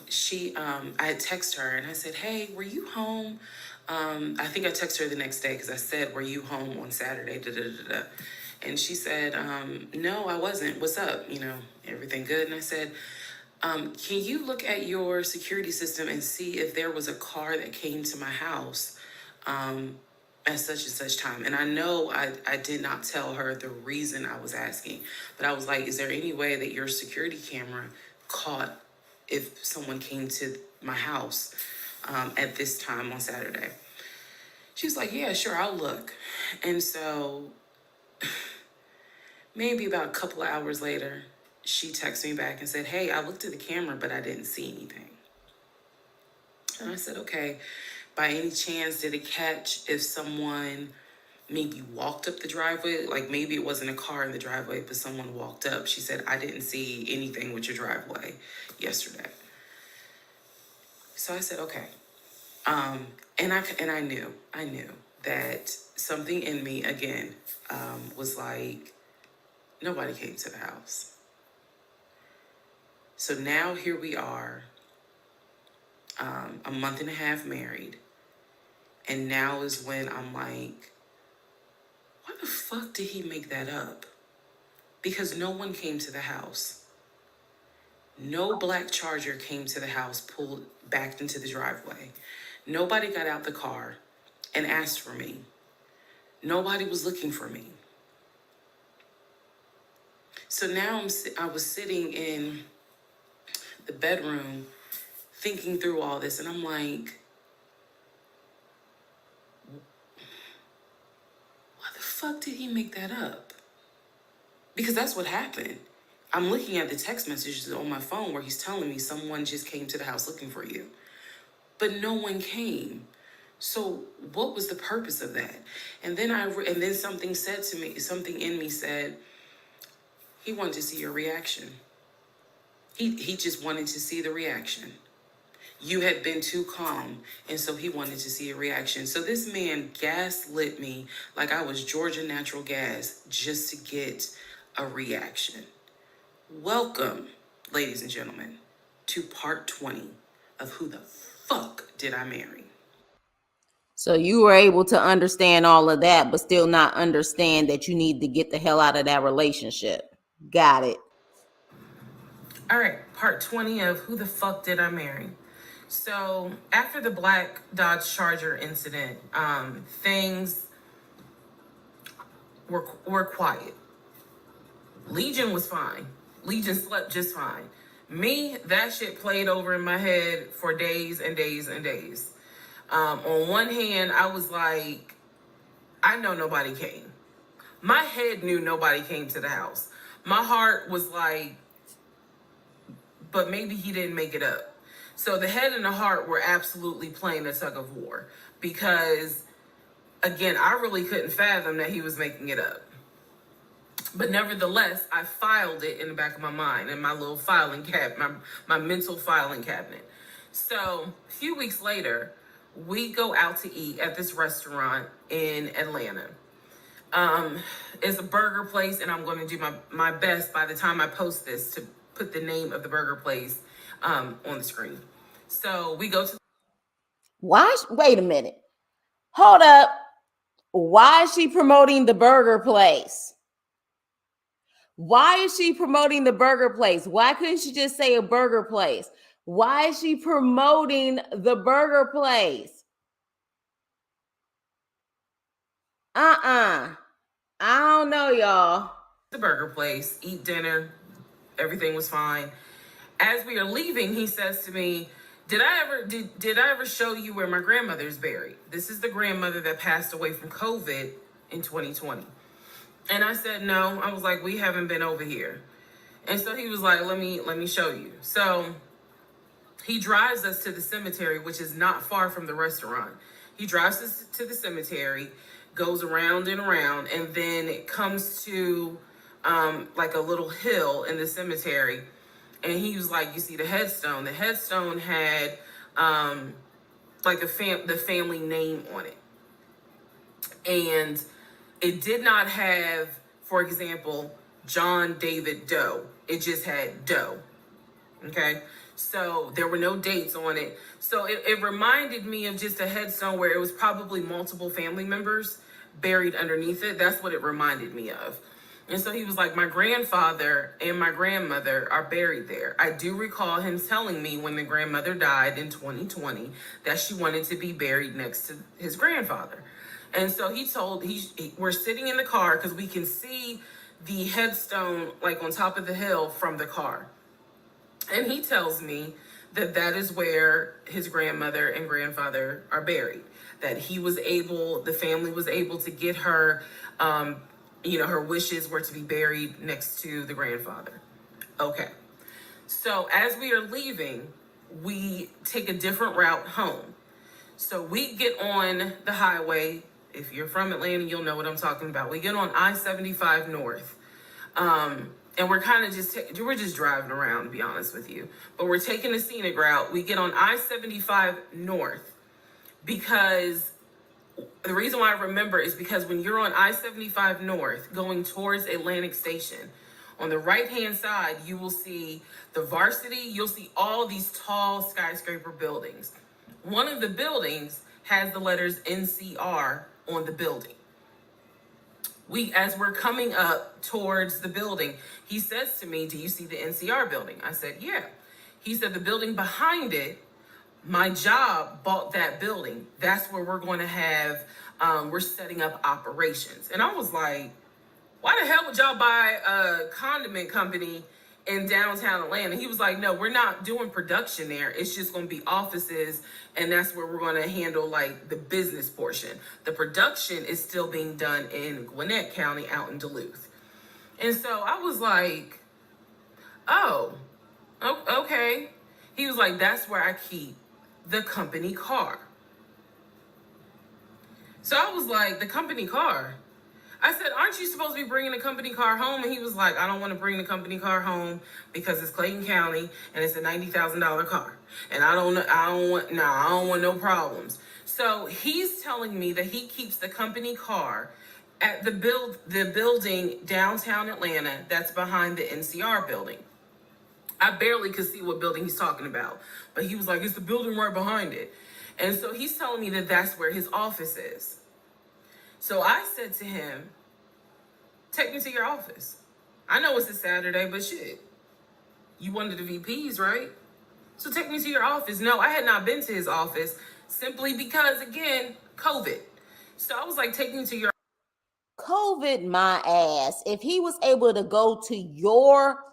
she, I had texted her and I said, hey, were you home? I think I texted her the next day because I said, were you home on Saturday? Da, da, da, da. And she said, no, I wasn't. What's up? You know, everything good? And I said, can you look at your security system and see if there was a car that came to my house at such and such time? And I know I did not tell her the reason I was asking, but I was like, is there any way that your security camera caught if someone came to my house at this time on Saturday? She was like, yeah, sure, I'll look. And so maybe about a couple of hours later, she texted me back and said, hey, I looked at the camera, but I didn't see anything. And I said, okay, by any chance, did it catch if someone maybe walked up the driveway? Like maybe it wasn't a car in the driveway, but someone walked up. She said, I didn't see anything with your driveway yesterday. So I said, okay. And I knew that something in me again was like, nobody came to the house. So now here we are, a month and a half married. And now is when I'm like, why the fuck did he make that up? Because no one came to the house. No black Charger came to the house, pulled back into the driveway. Nobody got out the car. and asked for me. Nobody was looking for me. So now I was sitting in the bedroom thinking through all this, and I'm like, why the fuck did he make that up? Because that's what happened. I'm looking at the text messages on my phone where he's telling me someone just came to the house looking for you. But no one came. So what was the purpose of that? And then something said to me, something in me said, he wanted to see your reaction. He just wanted to see the reaction. You had been too calm, and so he wanted to see a reaction. So this man gaslit me like I was Georgia Natural Gas just to get a reaction. Welcome, ladies and gentlemen, to part 20 of Who the Fuck Did I Marry? So you were able to understand all of that, but still not understand that you need to get the hell out of that relationship. Got it. All right, part 20 of Who the Fuck Did I Marry? So after the black Dodge Charger incident, things were quiet. Legion was fine. Legion slept just fine. Me, that shit played over in my head for days and days and days. On one hand, I was like, I know nobody came. My head knew nobody came to the house. My heart was like, but maybe he didn't make it up. So the head and the heart were absolutely playing a tug of war because, again, I really couldn't fathom that he was making it up. But nevertheless, I filed it in the back of my mind in my little filing cabinet, my mental filing cabinet. So a few weeks later, we go out to eat at this restaurant in Atlanta. It's a burger place, and I'm going to do my best by the time I post this to put the name of the burger place on the screen. So we go to. Why? Wait a minute. Hold up. Why is she promoting the burger place? Why is she promoting the burger place? Why couldn't she just say a burger place? Why is she promoting the burger place? I don't know, y'all. The burger place, eat dinner, everything was fine. As we are leaving, he says to me, did I ever show you where my grandmother is buried? This is the grandmother that passed away from COVID in 2020. And I said, no. I was like, we haven't been over here. And so he was like, let me show you. So he drives us to the cemetery, which is not far from the restaurant. He drives us to the cemetery, goes around and around, and then it comes to like a little hill in the cemetery. And he was like, you see the headstone. The headstone had like the family name on it. And it did not have, for example, John David Doe. It just had Doe. Okay. So there were no dates on it. So it reminded me of just a headstone where it was probably multiple family members buried underneath it. That's what it reminded me of. And so he was like, my grandfather and my grandmother are buried there. I do recall him telling me when the grandmother died in 2020 that she wanted to be buried next to his grandfather. And so we're sitting in the car because we can see the headstone like on top of the hill from the car. And he tells me that that is where his grandmother and grandfather are buried. That the family was able to get her, her wishes were to be buried next to the grandfather. Okay. So as we are leaving, we take a different route home. So we get on the highway. If you're from Atlanta, you'll know what I'm talking about. We get on I-75 North. And we're kind of we're just driving around, to be honest with you. But we're taking a scenic route. We get on I-75 North because the reason why I remember is because when you're on I-75 North going towards Atlantic Station, on the right-hand side, you will see the Varsity. You'll see all these tall skyscraper buildings. One of the buildings has the letters NCR on the building. As we're coming up towards the building, he says to me, do you see the NCR building? I said, yeah. He said the building behind it My job bought that building. That's where we're going to have, we're setting up operations. And I was like, why the hell would y'all buy a condiment company in downtown Atlanta? He was like, no, we're not doing production there. It's just going to be offices, and that's where we're going to handle like the business portion. The production is still being done in Gwinnett County out in Duluth. And so I was like, oh, okay. He was like, that's where I keep the company car. So I was like, the company car? I said, aren't you supposed to be bringing the company car home? And he was like, I don't want to bring the company car home because it's Clayton County and it's a $90,000 car. And I don't want no problems. So he's telling me that he keeps the company car at the building downtown Atlanta that's behind the NCR building. I barely could see what building he's talking about, but he was like, it's the building right behind it. And so he's telling me that that's where his office is. So I said to him, take me to your office. I know it's a Saturday, but shit, you one of the VPs, right? So take me to your office. No, I had not been to his office simply because, again, COVID. So I was like, take me to your COVID my ass. If he was able to go to your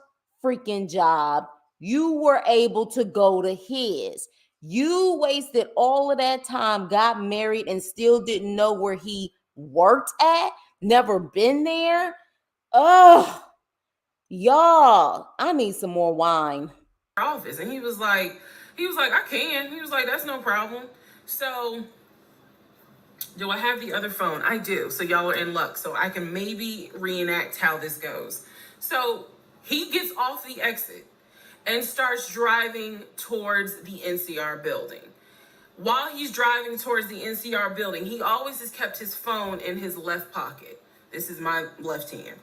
freaking job, you were able to go to his. You wasted all of that time, got married, and still didn't know where he worked at, never been there. Ugh, y'all, I need some more wine. office. And he was like, I can. He was like, that's no problem. So do I have the other phone? I do. So y'all are in luck. So I can maybe reenact how this goes. So he gets off the exit and starts driving towards the NCR building. While he's driving towards the NCR building, he always has kept his phone in his left pocket. This is my left hand.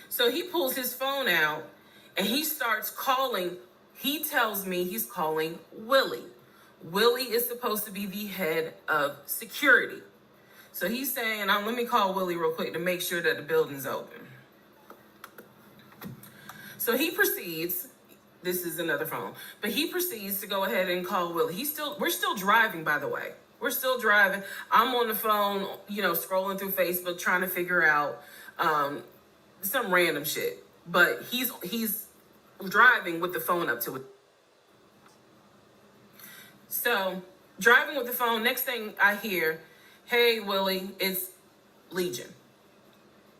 So he pulls his phone out and he starts calling. He tells me he's calling Willie. Willie is supposed to be the head of security. So he's saying, let me call Willie real quick to make sure that the building's open. So he proceeds, this is another phone, but he proceeds to go ahead and call Willie. We're still driving, by the way. We're still driving. I'm on the phone, scrolling through Facebook, trying to figure out some random shit. But he's driving with the phone up to it. So driving with the phone, next thing I hear, hey, Willie, it's Legion.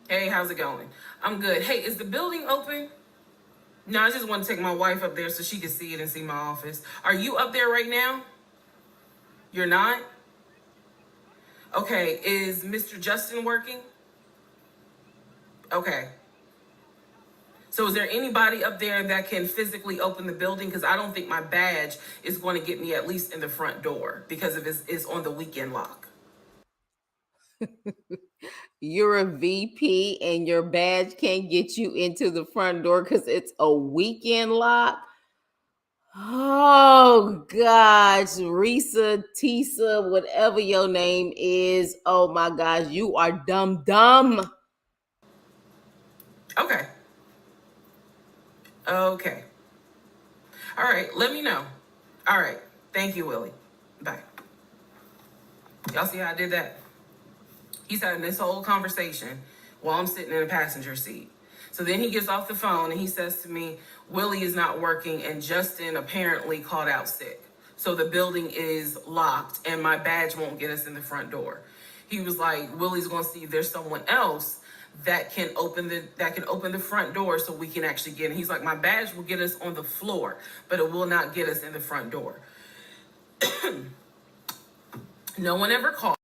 Hey, how's it going? I'm good. Hey, is the building open? No, I just want to take my wife up there so she can see it and see my office. Are you up there right now? You're not? Okay, is Mr. Justin working? Okay. So is there anybody up there that can physically open the building? Because I don't think my badge is going to get me at least in the front door because of it's on the weekend lock. You're a VP and your badge can't get you into the front door because it's a weekend lock. Oh gosh, Reesa, Tisa, whatever your name is. Oh my gosh, you are dumb. Okay. Okay. All right, let me know. All right. Thank you, Willie. Bye. Y'all see how I did that? He's having this whole conversation while I'm sitting in a passenger seat. So then he gets off the phone and he says to me, Willie is not working and Justin apparently called out sick. So the building is locked and my badge won't get us in the front door. He was like, Willie's going to see if there's someone else that can open the front door so we can actually get in. He's like, my badge will get us on the floor, but it will not get us in the front door. No one ever called.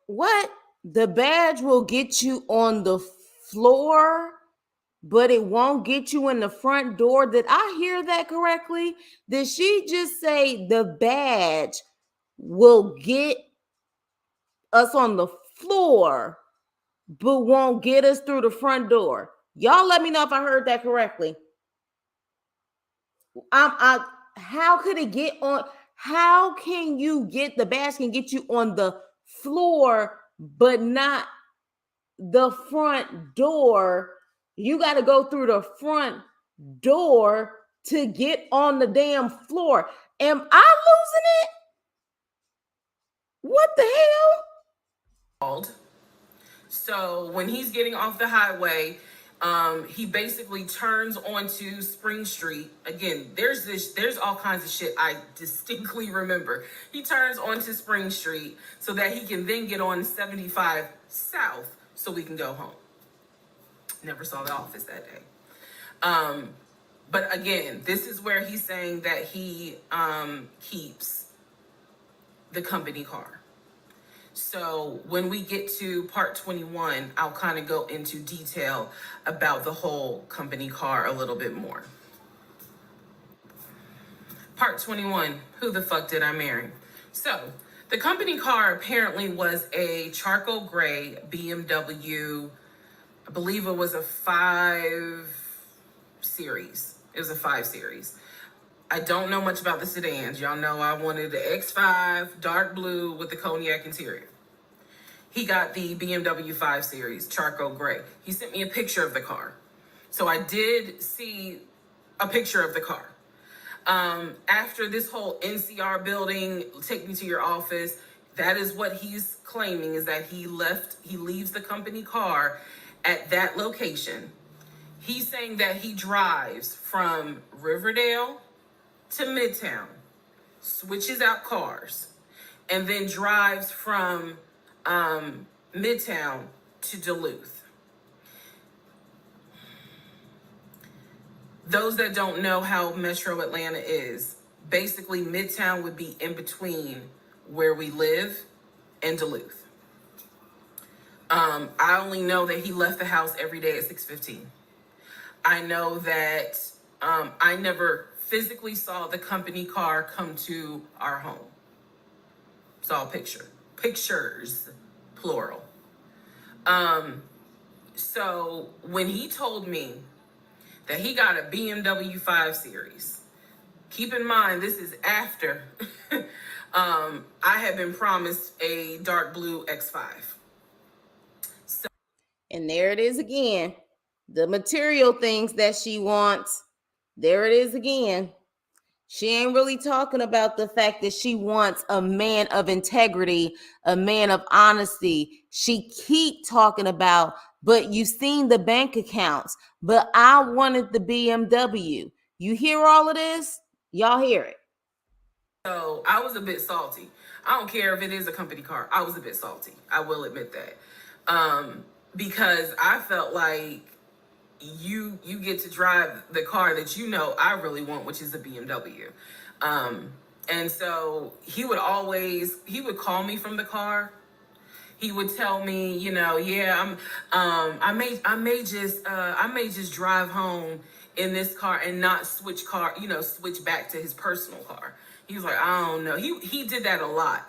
What? The badge will get you on the floor, but it won't get you in the front door. Did I hear that correctly? Did she just say the badge will get us on the floor, but won't get us through the front door? Y'all let me know if I heard that correctly. How could it get on? How can you get the badge can get you on the floor, but not the front door? You got to go through the front door to get on the damn floor. Am I losing it? What the hell? Called. So when he's getting off the highway, he basically turns onto Spring Street. Again, there's all kinds of shit I distinctly remember. He turns onto Spring Street so that he can then get on 75 South so we can go home. Never saw the office that day. But again, this is where he's saying that he keeps the company car. So when we get to part 21, I'll kind of go into detail about the whole company car a little bit more. Part 21, who the fuck did I marry? So the company car apparently was a charcoal gray BMW. I believe it was a 5 Series. It was a 5 Series. I don't know much about the sedans. Y'all know I wanted the X5, dark blue with the cognac interior. He got the BMW 5 Series, charcoal gray. He sent me a picture of the car. So I did see a picture of the car. After this whole NCR building, take me to your office, that is what he's claiming, is that he leaves the company car at that location. He's saying that he drives from Riverdale to Midtown, switches out cars, and then drives from Midtown to Duluth. Those that don't know how Metro Atlanta is, basically Midtown would be in between where we live and Duluth. I only know that he left the house every day at 6:15. I know that I never physically saw the company car come to our home. Saw pictures, plural. So when he told me that he got a BMW 5 Series, keep in mind this is after I had been promised a dark blue X5. And there it is again. The material things that she wants. There it is again. She ain't really talking about the fact that she wants a man of integrity, a man of honesty. She keep talking about, but you seen the bank accounts, but I wanted the BMW. You hear all of this? Y'all hear it. So I was a bit salty. I don't care if it is a company car. I was a bit salty. I will admit that. Because I felt like you get to drive the car that you know I really want, which is a BMW. And so he would call me from the car. He would tell me, yeah, I may just drive home in this car and not switch switch back to his personal car. He was like, I don't know. He did that a lot.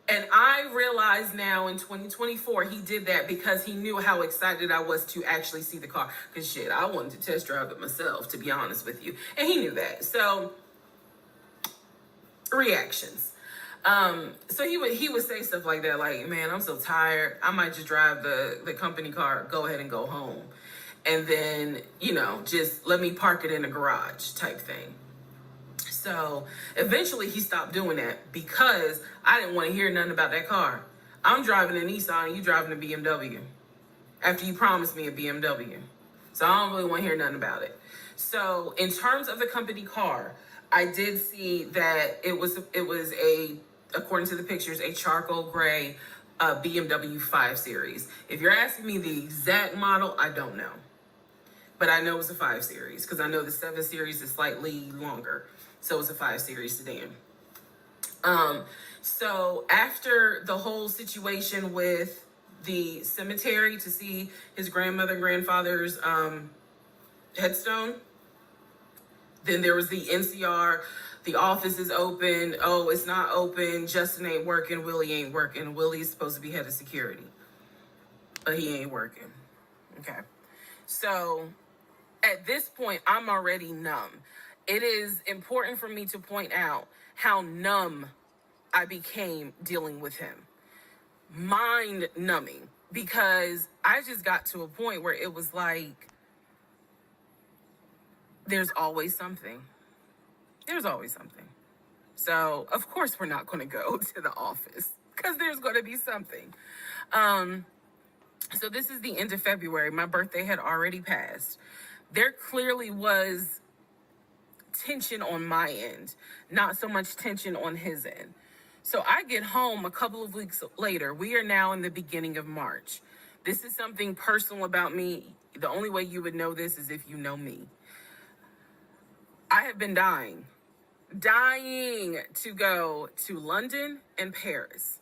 And I realize now in 2024, he did that because he knew how excited I was to actually see the car. Because shit, I wanted to test drive it myself, to be honest with you. And he knew that. So, reactions. So he would say stuff like that, like, man, I'm so tired. I might just drive the company car, go ahead and go home. And then, just let me park it in the garage type thing. So eventually he stopped doing that because I didn't want to hear nothing about that car. I'm driving a Nissan and you driving a BMW after you promised me a BMW. So I don't really want to hear nothing about it. So in terms of the company car, I did see that it was according to the pictures, a charcoal gray BMW 5 Series. If you're asking me the exact model, I don't know. But I know it was a 5 Series because I know the 7 Series is slightly longer. So it's a 5 Series sedan. So after the whole situation with the cemetery to see his grandmother and grandfather's headstone, then there was the NCR. The office is open. Oh, it's not open. Justin ain't working. Willie ain't working. Willie's supposed to be head of security, but he ain't working. Okay. So at this point, I'm already numb. It is important for me to point out how numb I became dealing with him. Mind numbing, because I just got to a point where it was like, there's always something. There's always something. So, of course, we're not going to go to the office because there's going to be something. Um, so, this is the end of February. My birthday had already passed. There clearly was tension on my end, not so much tension on his end. So, I get home a couple of weeks later. We are now in the beginning of March. This is something personal about me. The only way you would know this is if you know me. I have been dying to go to London and Paris.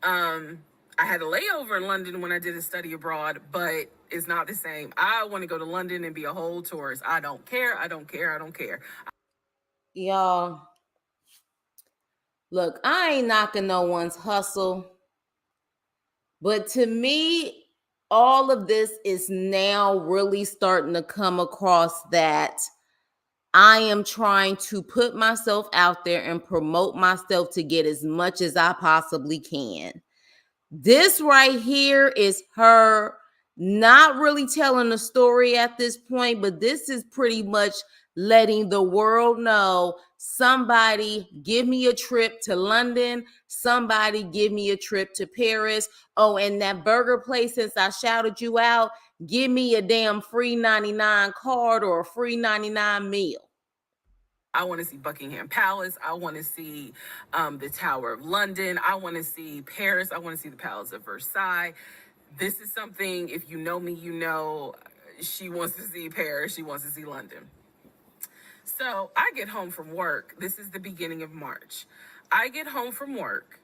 Um, I had a layover in London when I did a study abroad, but it's not the same. I want to go to London and be a whole tourist. I don't care. I don't care. I don't care. Y'all, look, I ain't knocking no one's hustle, but to me, all of this is now really starting to come across that I am trying to put myself out there and promote myself to get as much as I possibly can. This right here is her not really telling the story at this point, but this is pretty much letting the world know somebody give me a trip to London, somebody give me a trip to Paris. Oh, and that burger place, since I shouted you out, give me a damn free 99 card or a free 99 meal. I want to see Buckingham Palace. I want to see the Tower of London. I want to see Paris. I want to see the Palace of Versailles. This is something, if you know me, you know she wants to see Paris. She wants to see London. So I get home from work. This is the beginning of March. I get home from work,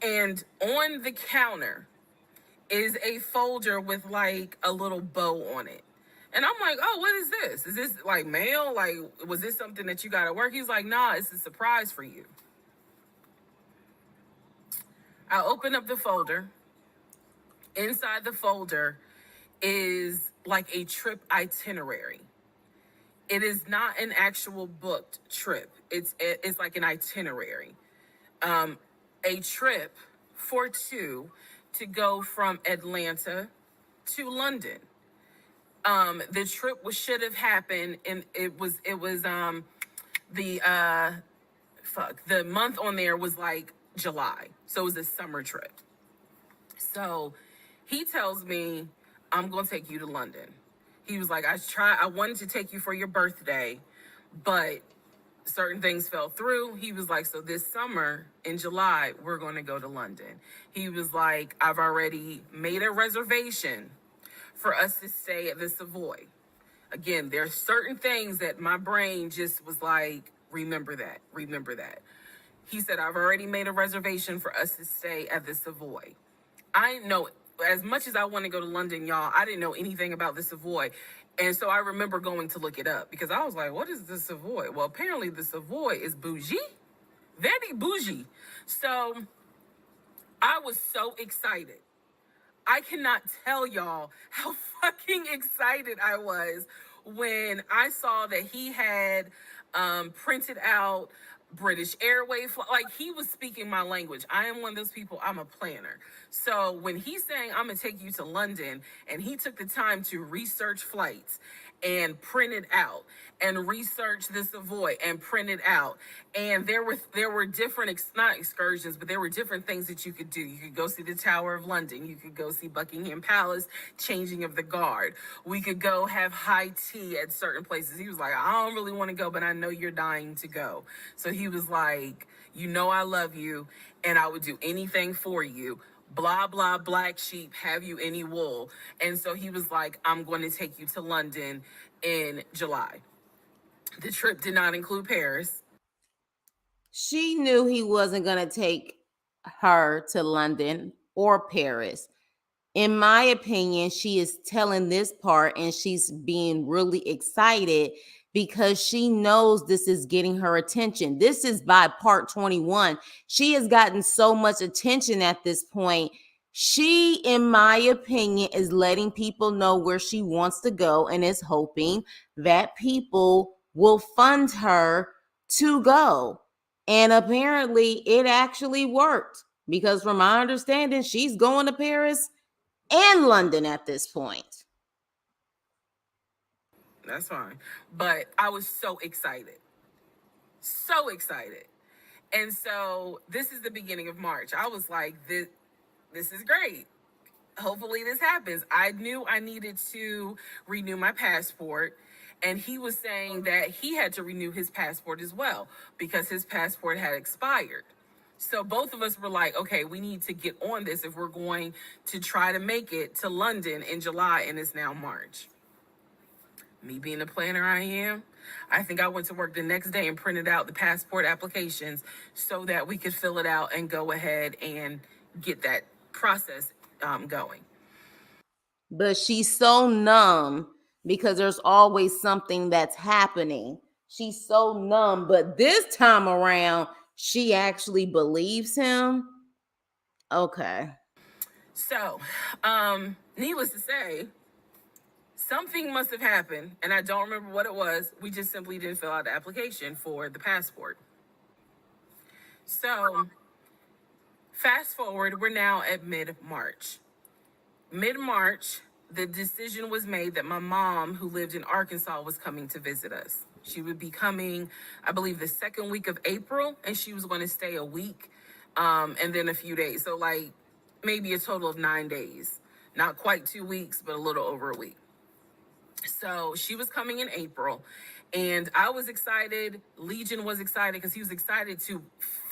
and on the counter is a folder with like a little bow on it. And I'm like, oh, what is this? Is this like mail? Like, was this something that you got at work? He's like, nah, it's a surprise for you. I open up the folder. Inside the folder is like a trip itinerary. It is not an actual booked trip. It's like an itinerary. A trip for two to go from Atlanta to London. The trip should have happened, and it was the the month on there was like July, so it was a summer trip. So he tells me, I'm gonna take you to London. He was like, I wanted to take you for your birthday, but certain things fell through. He was like, so this summer in July, we're going to go to London. He was like, I've already made a reservation for us to stay at the Savoy. Again, there are certain things that my brain just was like, remember that, remember that. He said, I've already made a reservation for us to stay at the Savoy. I didn't know, as much as I want to go to London, y'all, I didn't know anything about the Savoy. And so I remember going to look it up because I was like, what is the Savoy? Well, apparently the Savoy is bougie, very bougie. So I was so excited. I cannot tell y'all how fucking excited I was when I saw that he had printed out British Airways. Like, he was speaking my language. I am one of those people, I'm a planner. So when he's saying, I'm going to take you to London, and he took the time to research flights and print it out and research the Savoy and print it out. And there were different not excursions, but there were different things that you could do. You could go see the Tower of London. You could go see Buckingham Palace, changing of the guard. We could go have high tea at certain places. He was like, I don't really want to go, but I know you're dying to go. So he was like, you know I love you, and I would do anything for you. Blah, blah, black sheep, have you any wool? And so he was like, I'm going to take you to London in July. The trip did not include Paris. She knew he wasn't going to take her to London or Paris. In my opinion, she is telling this part and she's being really excited because she knows this is getting her attention. This is by part 21. She has gotten so much attention at this point. She, in my opinion, is letting people know where she wants to go and is hoping that people will fund her to go. And apparently, it actually worked because, from my understanding, she's going to Paris and London at this point. That's fine. But I was so excited. So excited. And so this is the beginning of March. I was like, this is great. Hopefully this happens. I knew I needed to renew my passport. And he was saying that he had to renew his passport as well because his passport had expired. So both of us were like, okay, we need to get on this if we're going to try to make it to London in July, and it's now March. Me being the planner I am, I think I went to work the next day and printed out the passport applications so that we could fill it out and go ahead and get that process going. But she's so numb because there's always something that's happening. She's so numb. But this time around, she actually believes him. Okay. So, needless to say, something must have happened, and I don't remember what it was. We just simply didn't fill out the application for the passport. So, fast forward, we're now at mid March. Mid March, the decision was made that my mom, who lived in Arkansas, was coming to visit us. She would be coming, I believe, the second week of April, and she was going to stay a week and then a few days. So, like, maybe a total of 9 days. Not quite 2 weeks, but a little over a week. So she was coming in April, and I was excited. Legion was excited because he was excited to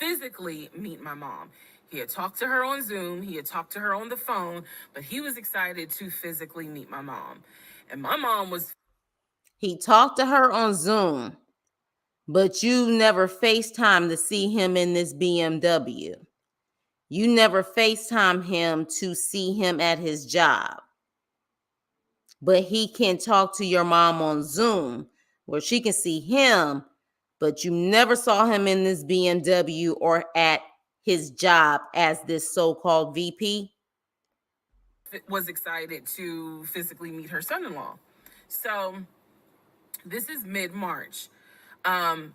physically meet my mom. He had talked to her on Zoom, he had talked to her on the phone, but he was excited to physically meet my mom. And my mom was. He talked to her on Zoom, but you never FaceTime to see him in this BMW. You never FaceTime him to see him at his job. But he can talk to your mom on Zoom where she can see him, but you never saw him in this BMW or at his job as this so-called VP. Was excited to physically meet her son-in-law. So this is mid-March. I'm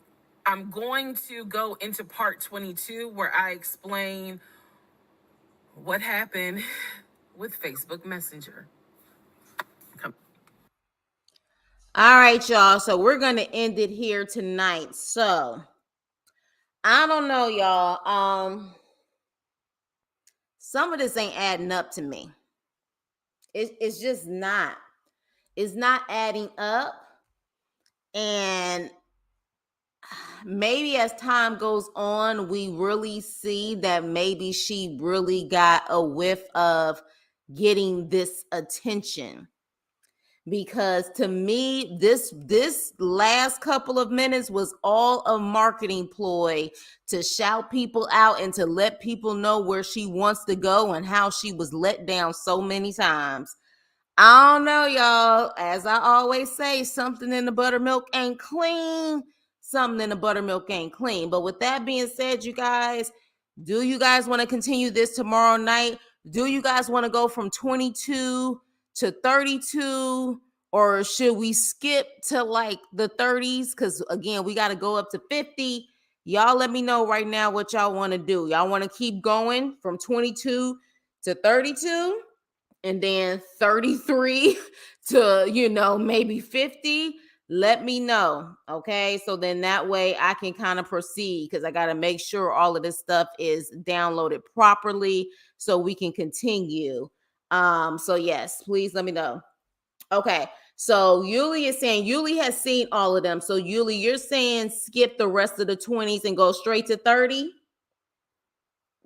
going to go into part 22 where I explain what happened with Facebook Messenger. All right, y'all. So we're going to end it here tonight. So I don't know, y'all. Some of this ain't adding up to me. It's just not. It's not adding up. And maybe as time goes on, we really see that maybe she really got a whiff of getting this attention. Because to me, this last couple of minutes was all a marketing ploy to shout people out and to let people know where she wants to go and how she was let down so many times. I don't know, y'all. As I always say, something in the buttermilk ain't clean. Something in the buttermilk ain't clean. But with that being said, you guys, do you guys want to continue this tomorrow night? Do you guys want to go from 22 to 32? Or should we skip to like the 30s? Because again, we got to go up to 50. Y'all let me know right now what y'all want to do. Y'all want to keep going from 22 to 32? And then 33 to, maybe 50, let me know. Okay. So then that way I can kind of proceed because I got to make sure all of this stuff is downloaded properly so we can continue. So yes, please let me know. Okay. So Yuli is saying Yuli has seen all of them. So Yuli, you're saying skip the rest of the 20s and go straight to 30?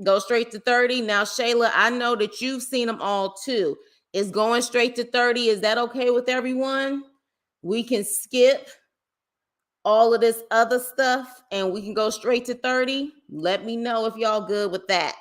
Go straight to 30. Now, Shayla, I know that you've seen them all too. Is going straight to 30, is that okay with everyone? We can skip all of this other stuff and we can go straight to 30. Let me know if y'all good with that.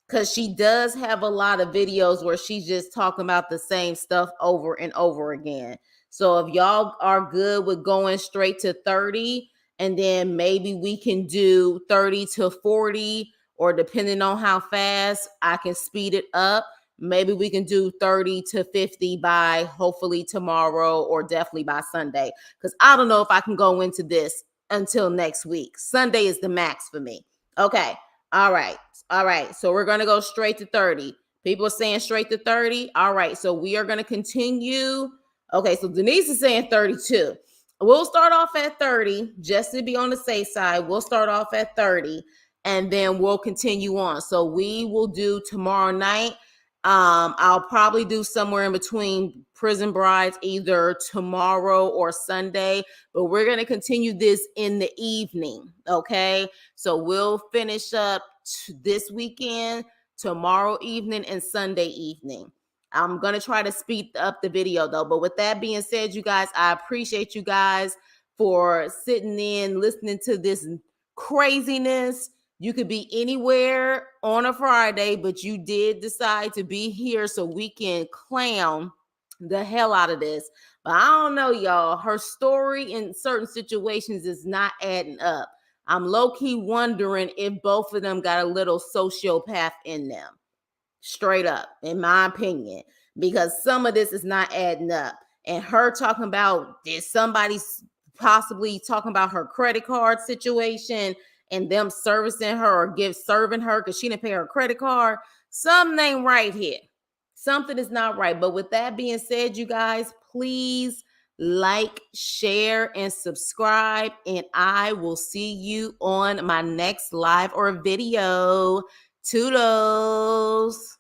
Because she does have a lot of videos where she's just talking about the same stuff over and over again. So if y'all are good with going straight to 30, and then maybe we can do 30 to 40, or depending on how fast I can speed it up, maybe we can do 30 to 50 by hopefully tomorrow or definitely by Sunday. Because I don't know if I can go into this until next week. Sunday is the max for me. Okay. All right. All right. So we're going to go straight to 30. People are saying straight to 30. All right. So we are going to continue. Okay. So Denise is saying 32. we'll start off at 30 just to be on the safe side. We'll start off at 30 and then we'll continue on. So we will do tomorrow night. I'll probably do somewhere in between Prison Brides either tomorrow or Sunday, but we're going to continue this in the evening. Okay. So we'll finish up this weekend, tomorrow evening, and Sunday evening. I'm going to try to speed up the video though. But with that being said, you guys, I appreciate you guys for sitting in, listening to this craziness. You could be anywhere on a Friday, but you did decide to be here so we can clown the hell out of this. But I don't know, y'all. Her story in certain situations is not adding up. I'm low key wondering if both of them got a little sociopath in them, straight up, in my opinion, because some of this is not adding up. And her talking about, did somebody possibly talking about her credit card situation and them servicing her or serving her because she didn't pay her credit card? Something ain't right here. Something is not right. But with that being said, you guys, please like, share, and subscribe. And I will see you on my next live or video. Toodles.